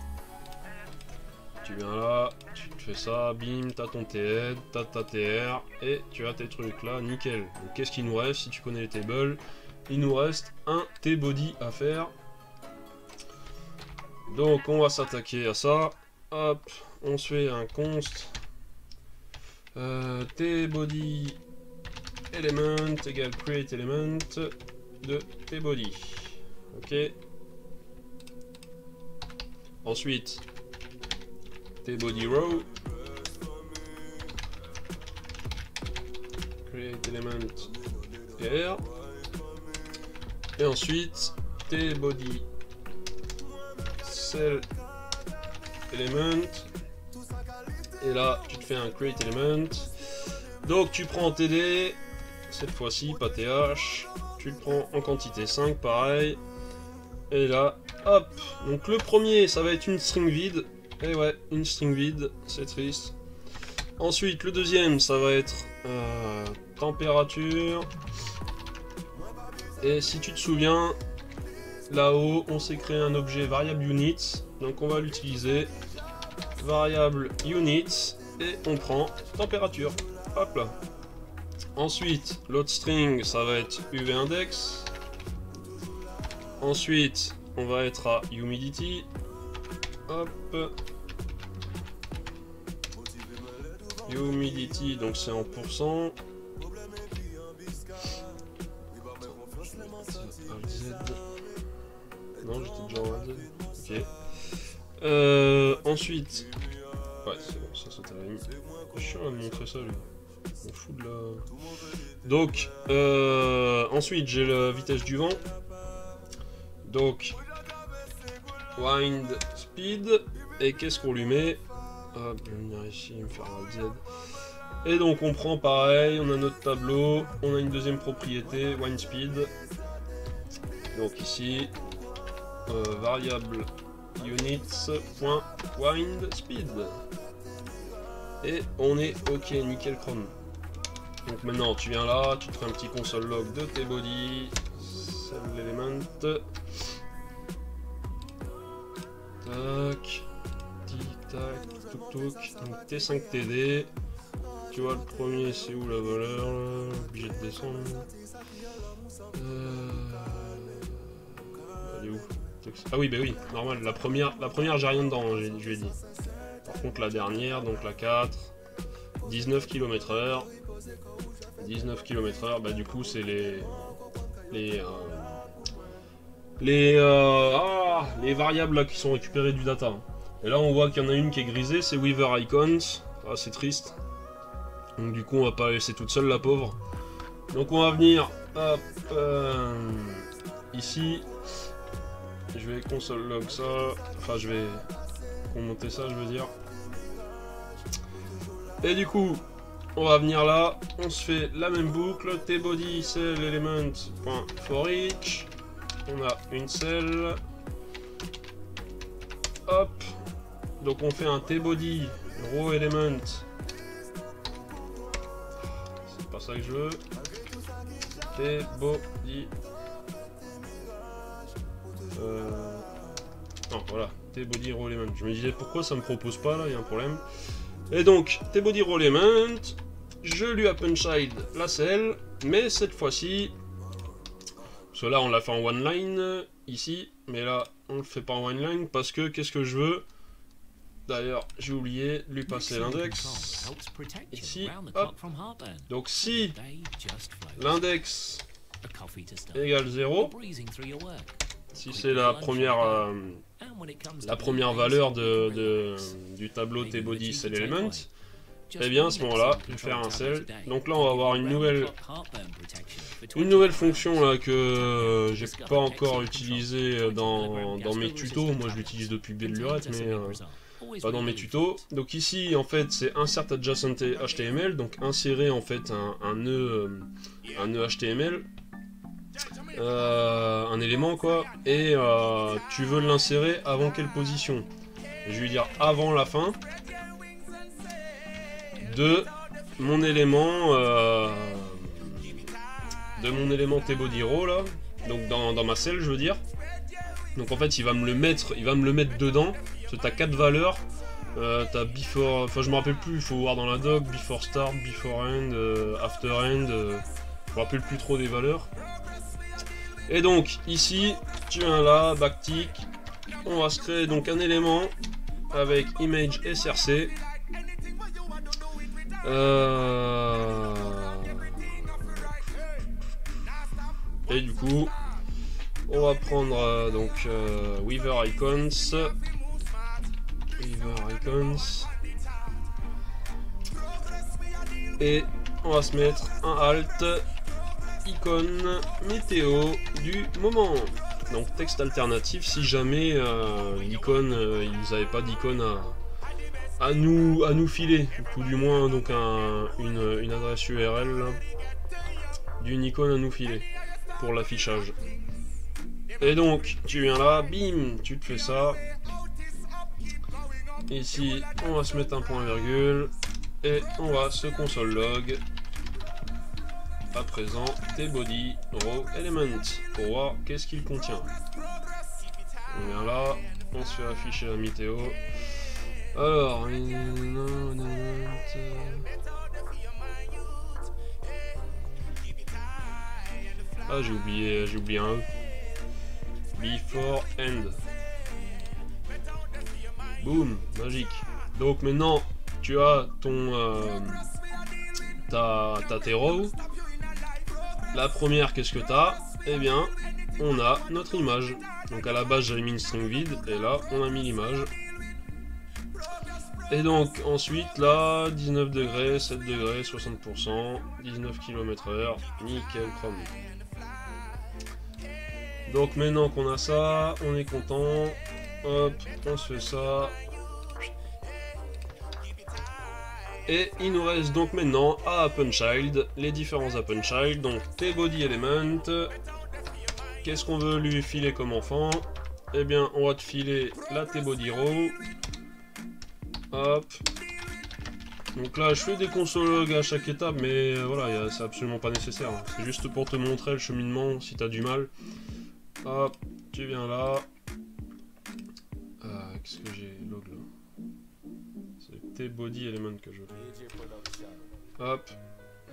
A: Tu viens là, tu te fais ça, bim, t'as ton TED, t'as ta TR, et tu as tes trucs là, nickel. Donc qu'est-ce qu'il nous reste si tu connais les tables? Il nous reste un T-body à faire. Donc on va s'attaquer à ça. Hop, on se fait un const T-body element égale create element de T-body. Ok. Ensuite, T-body row create element R. Et ensuite, T-body cell element. Et là, tu te fais un create element. Donc, tu prends TD, cette fois-ci, pas TH. Tu le prends en quantité 5, pareil. Et là, Hop, donc le premier, ça va être une string vide. Et ouais, une string vide, c'est triste. Ensuite, le deuxième, ça va être température. Et si tu te souviens, là-haut, on s'est créé un objet variable units. Donc on va l'utiliser. Variable units. Et on prend température. Hop là. Ensuite, l'autre string, ça va être UV index. Ensuite, on va être à humidity. Hop. Humidity, donc c'est en pourcent. Non, j'étais déjà en Z. Ok. Ensuite. Ouais, c'est bon, ça c'est terminé. Je suis en train de montrer ça, lui. On fout de la. Donc, ensuite, j'ai la vitesse du vent. Donc, wind speed. Et qu'est-ce qu'on lui met? Hop, je vais venir ici, me faire un Z. Et donc, on prend pareil, on a notre tableau. On a une deuxième propriété, wind speed. Donc, ici, variable units.wind speed. Et on est ok, nickel chrome. Donc maintenant tu viens là, tu te fais un petit console log de tes body, save l'element. Tac, tic tac, tuk tuk. Donc T5 TD. Tu vois le premier c'est où la valeur là, obligé de descendre. Elle est où? Ah oui bah oui, normal, la première j'ai rien dedans, hein, je lui ai dit. Par contre la dernière, donc la 4, 19 km/h. 19 km/h, bah du coup c'est les variables là qui sont récupérées du data. Et là on voit qu'il y en a une qui est grisée, c'est Weaver Icons. Ah c'est triste. Donc du coup on va pas laisser toute seule la pauvre. Donc on va venir hop, ici. Je vais console log ça. Enfin je vais commenter ça je veux dire. Et du coup on va venir là, on se fait la même boucle, tbody cell element for each, on a une cell, hop, donc on fait un tbody row element, c'est pas ça que je veux, tbody, non voilà, tbody row element, je me disais pourquoi ça me propose pas là, il y a un problème. Et donc, tbody row element, je lui append-child la cell, mais cette fois-ci, parce que là on l'a fait en one line ici, mais là on le fait pas en one line parce que qu'est-ce que je veux? D'ailleurs, j'ai oublié de lui passer l'index ici. Hop. Donc si l'index égale 0, si c'est la première valeur du tableau tbody cell element, et bien à ce moment-là, je vais faire un cell. Donc là, on va avoir une nouvelle fonction là que j'ai pas encore utilisée dans mes tutos. Moi, je l'utilise depuis Bellurette, mais pas dans mes tutos. Donc ici, en fait, c'est insert adjacent HTML, donc insérer en fait un nœud HTML. Un élément quoi, et tu veux l'insérer avant quelle position? Je vais lui dire avant la fin de mon élément tbody row là, donc dans ma cell je veux dire. Donc en fait il va me le mettre dedans, parce que t'as 4 valeurs, t'as before, enfin je me rappelle plus, il faut voir dans la doc, before start, before end, after end, je me rappelle plus trop des valeurs. Et donc ici, tu viens là, backtick, on va se créer donc un élément avec image src. Et du coup, on va prendre donc Weaver Icons. Et on va se mettre un alt. Icône météo du moment. Donc texte alternatif si jamais l'icône, ils n'avaient pas d'icône à nous filer, ou du moins donc une adresse URL d'une icône à nous filer pour l'affichage. Et donc, tu viens là, bim, tu te fais ça. Ici, on va se mettre un point virgule. Et on va se console log. À présent, tbody raw element. Pour voir qu'est-ce qu'il contient. On vient là, on se fait afficher la météo. Alors, ah, j'ai oublié un E. Before end. Boom, magique. Donc maintenant, tu as ton t'as tes rows. La première, qu'est-ce que t'as? Eh bien, on a notre image. Donc à la base, j'avais mis une string vide, et là, on a mis l'image. Et donc, ensuite, là, 19 degrés, 7 degrés, 60%, 19 km/h, nickel chrome. Donc maintenant qu'on a ça, on est content. Hop, on se fait ça. Et il nous reste donc maintenant à AppendChild, les différents AppendChild, donc tbody element. Qu'est-ce qu'on veut lui filer comme enfant? Eh bien, on va te filer la tbody row. Hop. Donc là, je fais des consologues à chaque étape, mais voilà, c'est absolument pas nécessaire. C'est juste pour te montrer le cheminement si t'as du mal. Hop, tu viens là. Qu'est-ce que j'ai log là? C'est tbody element que je veux. Hop,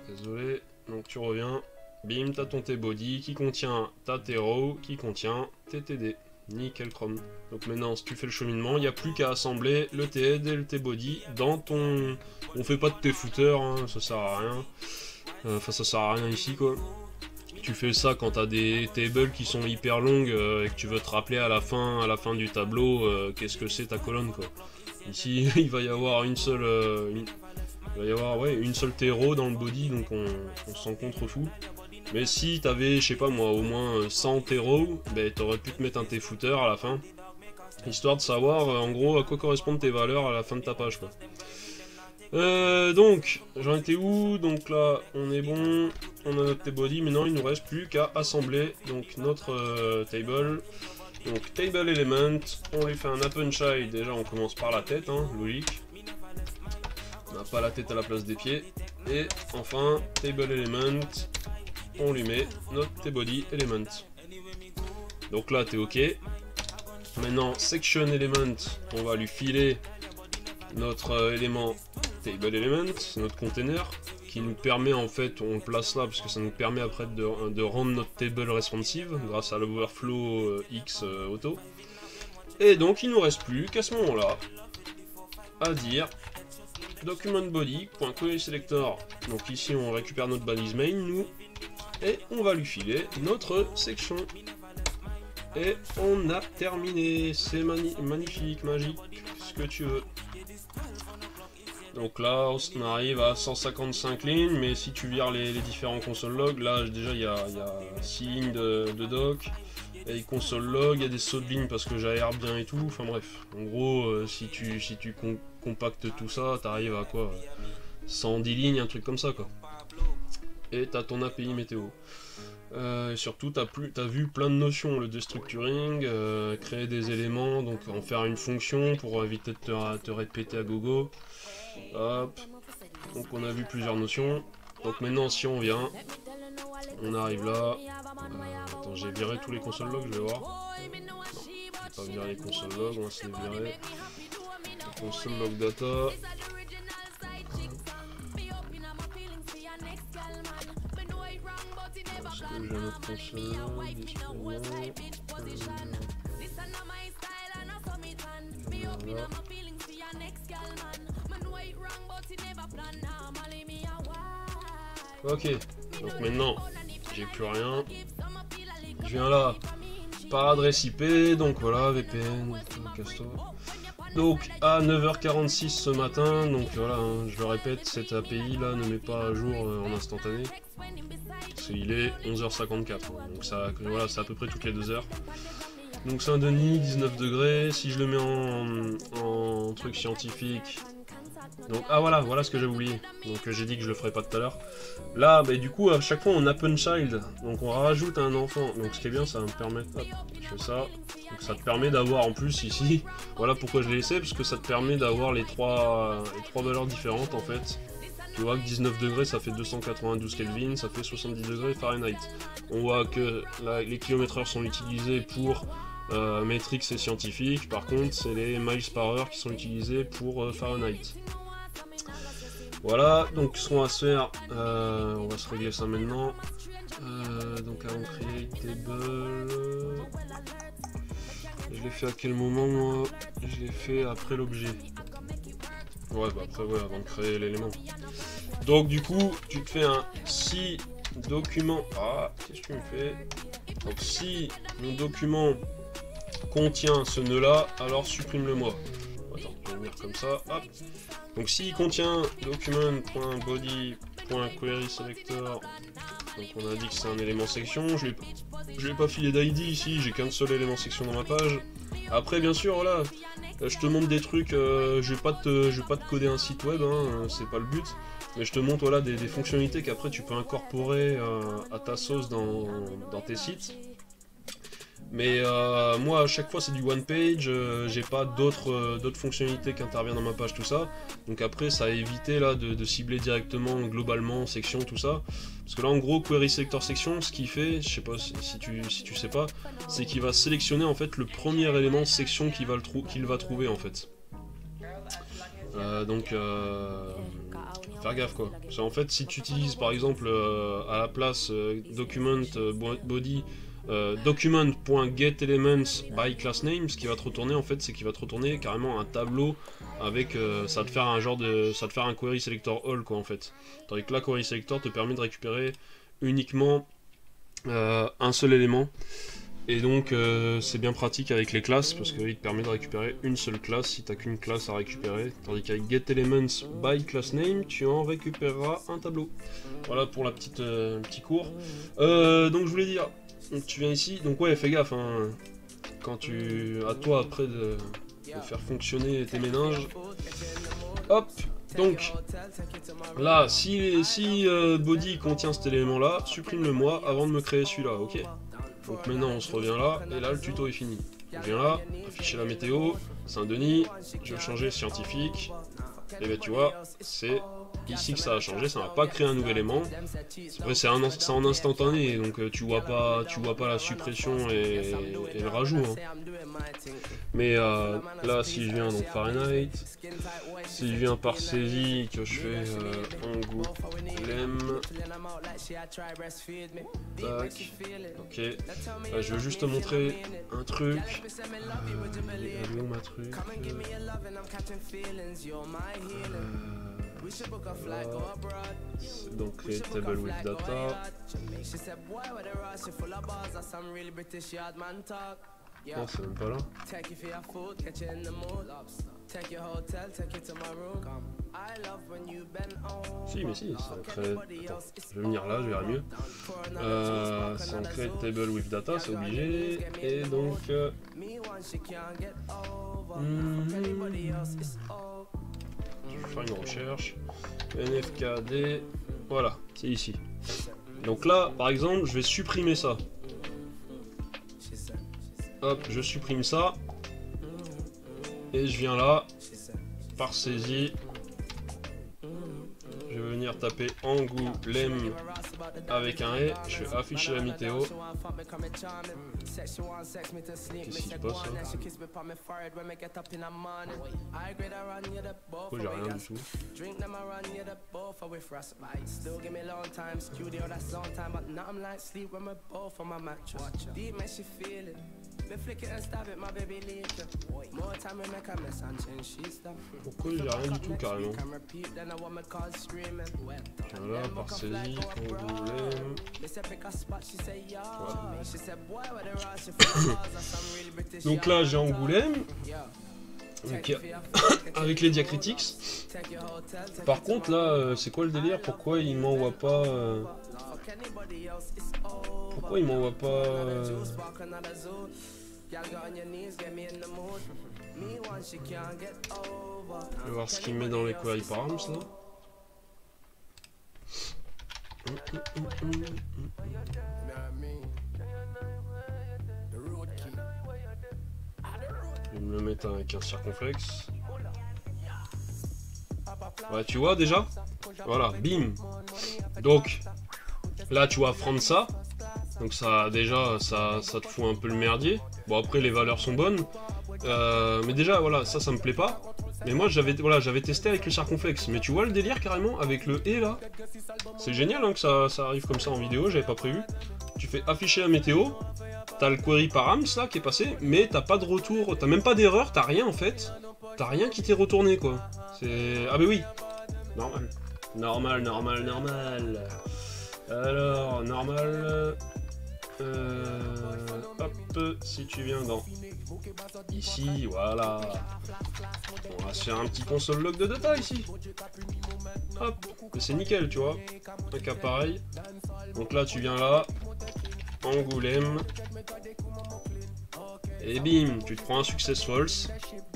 A: désolé. Donc tu reviens. Bim, t'as ton tbody qui contient ta row qui contient ttd. Nickel chrome. Donc maintenant, si tu fais le cheminement, il n'y a plus qu'à assembler le TED et le tbody dans ton... On fait pas de tfooter, hein, ça sert à rien. Enfin, ça sert à rien ici, quoi. Tu fais ça quand t'as des tables qui sont hyper longues et que tu veux te rappeler à la fin du tableau qu'est-ce que c'est ta colonne, quoi. Ici, il va y avoir une seule... il va y avoir, ouais, une seule row dans le body, donc on s'en contrefou. Mais si t'avais, je sais pas moi, au moins 100 rows, ben t'aurais pu te mettre un t-footer à la fin, histoire de savoir en gros à quoi correspondent tes valeurs à la fin de ta page, quoi. Donc, j'en étais où? Donc là, on est bon, on a notre tbody, maintenant il nous reste plus qu'à assembler donc notre table. Donc table element, on lui fait un AppendChild, déjà on commence par la tête, hein, logique. On n'a pas la tête à la place des pieds. Et enfin, table element, on lui met notre tbody element. Donc là, t'es ok. Maintenant, section element, on va lui filer notre élément table element, notre container, qui nous permet en fait, on le place là parce que ça nous permet après de rendre notre table responsive grâce à l'overflow X auto. Et donc il nous reste plus qu'à ce moment-là à dire documentBody.querySelector. Donc ici on récupère notre balise main, nous, et on va lui filer notre section. Et on a terminé, c'est magnifique, magique, ce que tu veux. Donc là, on arrive à 155 lignes, mais si tu vires les différents console logs, là déjà il y a 6 lignes de doc, et console log, il y a des sauts de lignes parce que j'aère bien et tout, enfin bref. En gros, si tu compactes tout ça, t'arrives à quoi, 110 lignes, un truc comme ça, quoi. Et t'as ton API météo. Et surtout, t'as vu plein de notions, le destructuring, créer des éléments, donc en faire une fonction pour éviter de te répéter à gogo. Hop, donc on a vu plusieurs notions. Donc maintenant, si on vient, on arrive là. Attends, j'ai viré tous les console logs, je vais voir. Non, j'ai pas viré les console logs, on va se les virer. Console log data. Est-ce que j'ai notre console log disponible? Ok, donc maintenant j'ai plus rien. Je viens là par adresse IP, donc voilà, VPN, casse-toi. Donc à 9h46 ce matin, donc voilà, hein, je le répète, cette API là ne met pas à jour en instantané. Il est 11h54, donc ça, voilà, c'est à peu près toutes les 2 heures. Donc Saint-Denis, 19 degrés, si je le mets en truc scientifique, Donc, ah voilà ce que j'avais oublié. Donc j'ai dit que je le ferais pas tout à l'heure. Là, bah, du coup, à chaque fois on append child, donc on rajoute un enfant. Donc ce qui est bien, ça va me permettre, hop, je fais ça. Donc ça te permet d'avoir en plus ici, voilà pourquoi je l'ai laissé, parce que ça te permet d'avoir les trois valeurs différentes en fait. Tu vois que 19 degrés ça fait 292 Kelvin, ça fait 70 degrés Fahrenheit. On voit que là, les kilomètres/heure sont utilisés pour métriques et scientifiques, par contre c'est les miles par heure qui sont utilisés pour Fahrenheit. Voilà, donc ce qu'on va se faire, on va se régler ça maintenant. Donc avant create table. Je l'ai fait à quel moment moi? Je l'ai fait après l'objet. Ouais, bah après ouais, avant de créer l'élément. Donc du coup, tu te fais un si document. Ah, qu'est-ce que tu me fais? Donc si mon document contient ce nœud là, alors supprime-le moi. Attends, je vais venir comme ça. Hop. Donc s'il contient document.body.querySelector, donc on a dit que c'est un élément section, je l'ai pas filé d'ID ici, j'ai qu'un seul élément section dans ma page. Après bien sûr voilà, je te montre des trucs, je vais pas te coder un site web, hein, c'est pas le but, mais je te montre voilà, des fonctionnalités qu'après tu peux incorporer à ta sauce dans tes sites. Mais moi à chaque fois c'est du one page, j'ai pas d'autres fonctionnalités qui interviennent dans ma page, tout ça. Donc après ça a évité là de cibler directement globalement section, tout ça. Parce que là en gros query selector section, ce qu'il fait, je sais pas si tu sais pas, c'est qu'il va sélectionner en fait le premier élément section qu'il va trouver en fait. Donc faire gaffe quoi. Parce qu'en fait si tu utilises par exemple à la place document body document.getElements by class name, ce qui va te retourner en fait, c'est qu'il va te retourner carrément un tableau avec ça va te faire un genre de ça va te faire un query selector all quoi en fait. Tandis que là query selector te permet de récupérer uniquement un seul élément. Et donc c'est bien pratique avec les classes parce qu'il te permet de récupérer une seule classe si tu n'as qu'une classe à récupérer. Tandis qu'avec getElements by class name, tu en récupéreras un tableau. Voilà pour la petit cours. Donc je voulais dire, tu viens ici, donc ouais fais gaffe hein, quand à toi après de faire fonctionner tes méninges. Hop, donc là si body contient cet élément là, supprime-le moi avant de me créer celui-là, ok? Donc maintenant on se revient là, et là le tuto est fini. On vient là, afficher la météo, Saint-Denis, je vais changer scientifique, et bien tu vois, c'est ici que ça a changé, ça n'a pas créé un nouvel élément. Après c'est en instantané, donc tu vois pas la suppression et le rajout. Hein. Mais là si je viens donc Fahrenheit, si je viens par saisie, que je fais Angoulême, tac, ok, je vais juste te montrer un truc, elle est où ma truc, donc create table with data. Non, c'est même pas là. Si, mais si, c'est un create. Attends, je vais venir là, je verrai mieux. C'est un create table with data, c'est obligé. Et donc. Je vais faire une recherche. NFKD. Voilà, c'est ici. Donc là, par exemple, je vais supprimer ça. Hop, je supprime ça. Et je viens là, par saisie. Je vais venir taper Angoulême avec un E. Je vais afficher la météo. Qu'est-ce qui se passe là? Pourquoi j'ai rien du tout? Pourquoi j'ai rien du tout carrément? Voilà, par saisie, Angoulême. Ouais. Donc là j'ai Angoulême. Donc, avec les diacritiques. Par contre là, c'est quoi le délire? Pourquoi il m'envoie pas Je vais voir ce qu'il met dans les query params là. Je vais me le mettre avec un circonflexe. Ouais, tu vois déjà? Voilà, bim. Donc, là tu vois França. Donc ça, déjà, ça te fout un peu le merdier. Bon, après les valeurs sont bonnes. Mais déjà, voilà, ça me plaît pas. Mais moi, j'avais testé avec le circonflexe. Mais tu vois le délire carrément avec le et là. C'est génial hein, que ça arrive comme ça en vidéo, j'avais pas prévu. Tu fais afficher la météo. T'as le query params là qui est passé, mais t'as pas de retour, t'as même pas d'erreur, t'as rien en fait. T'as rien qui t'est retourné quoi. C'est. Ah bah oui. Normal. Normal. Alors, normal. Hop, si tu viens dans ici, voilà. On va se faire un petit console log de data ici. Hop, c'est nickel, tu vois. Un cas pareil. Donc là, tu viens là. Angoulême. Et bim, tu te prends un success false.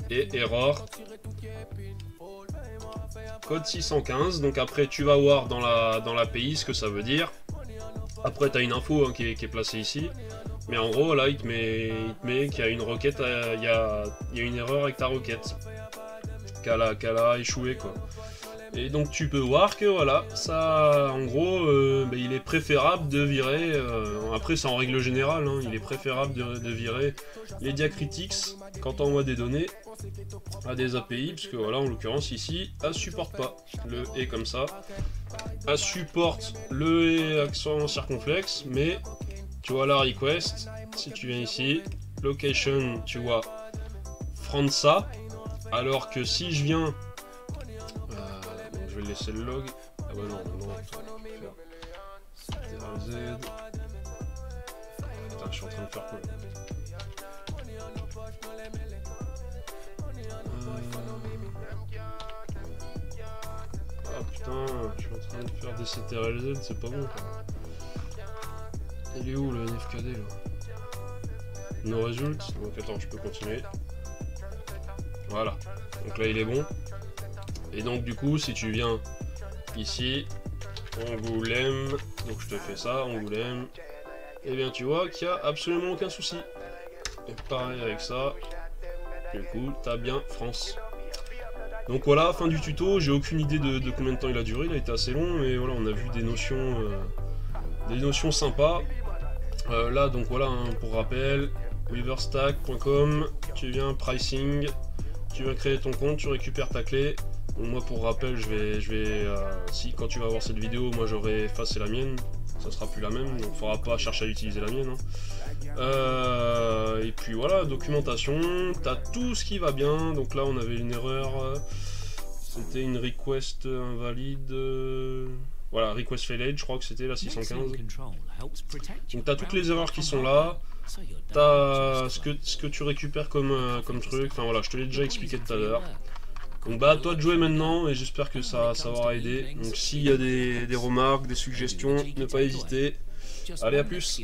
A: Et error. Code 615. Donc après, tu vas voir dans l'API ce que ça veut dire. Après, tu as une info hein, qui est placée ici. Mais en gros, là, il te met qu'il y a une requête, il y a une erreur avec ta requête. Qu'elle a échoué, quoi. Et donc, tu peux voir que, voilà, ça, en gros, il est préférable de virer, après, c'est en règle générale, hein, il est préférable de virer les diacritics quand on envoie des données à des API, puisque, voilà, en l'occurrence, ici, elle supporte pas le « et » comme ça. Elle supporte le « et » accent circonflexe, mais... Tu vois la request, si tu viens ici, location, tu vois França, alors que si je viens, donc je vais laisser le log, ah bah non, Z, putain, je suis en train de faire quoi ah putain, je suis en train de faire des CTRLZ, c'est pas bon quoi. Il est où le NFKD là? No result. Donc attends, je peux continuer. Voilà. Donc là il est bon. Et donc du coup si tu viens ici, Angoulême, donc je te fais ça, Angoulême, et bien tu vois qu'il n'y a absolument aucun souci. Et pareil avec ça, du coup t'as bien France. Donc voilà, fin du tuto, j'ai aucune idée de combien de temps il a duré, il a été assez long, mais voilà, on a vu des notions sympas. Là donc voilà hein, pour rappel, weaverstack.com, tu viens pricing, tu viens créer ton compte, tu récupères ta clé. Donc moi pour rappel si quand tu vas voir cette vidéo moi j'aurai effacé la mienne, ça sera plus la même, donc il ne faudra pas chercher à utiliser la mienne hein. Et puis voilà, documentation, t'as tout ce qui va bien. Donc là on avait une erreur, c'était une request invalide. Voilà, request failed, je crois que c'était la 615. Donc t'as toutes les erreurs qui sont là. T'as ce que tu récupères comme truc. Enfin voilà, je te l'ai déjà expliqué tout à l'heure. Donc bah à toi de jouer maintenant et j'espère que ça aura aidé. Donc s'il y a des remarques, des suggestions, ne pas hésiter. Allez, à plus.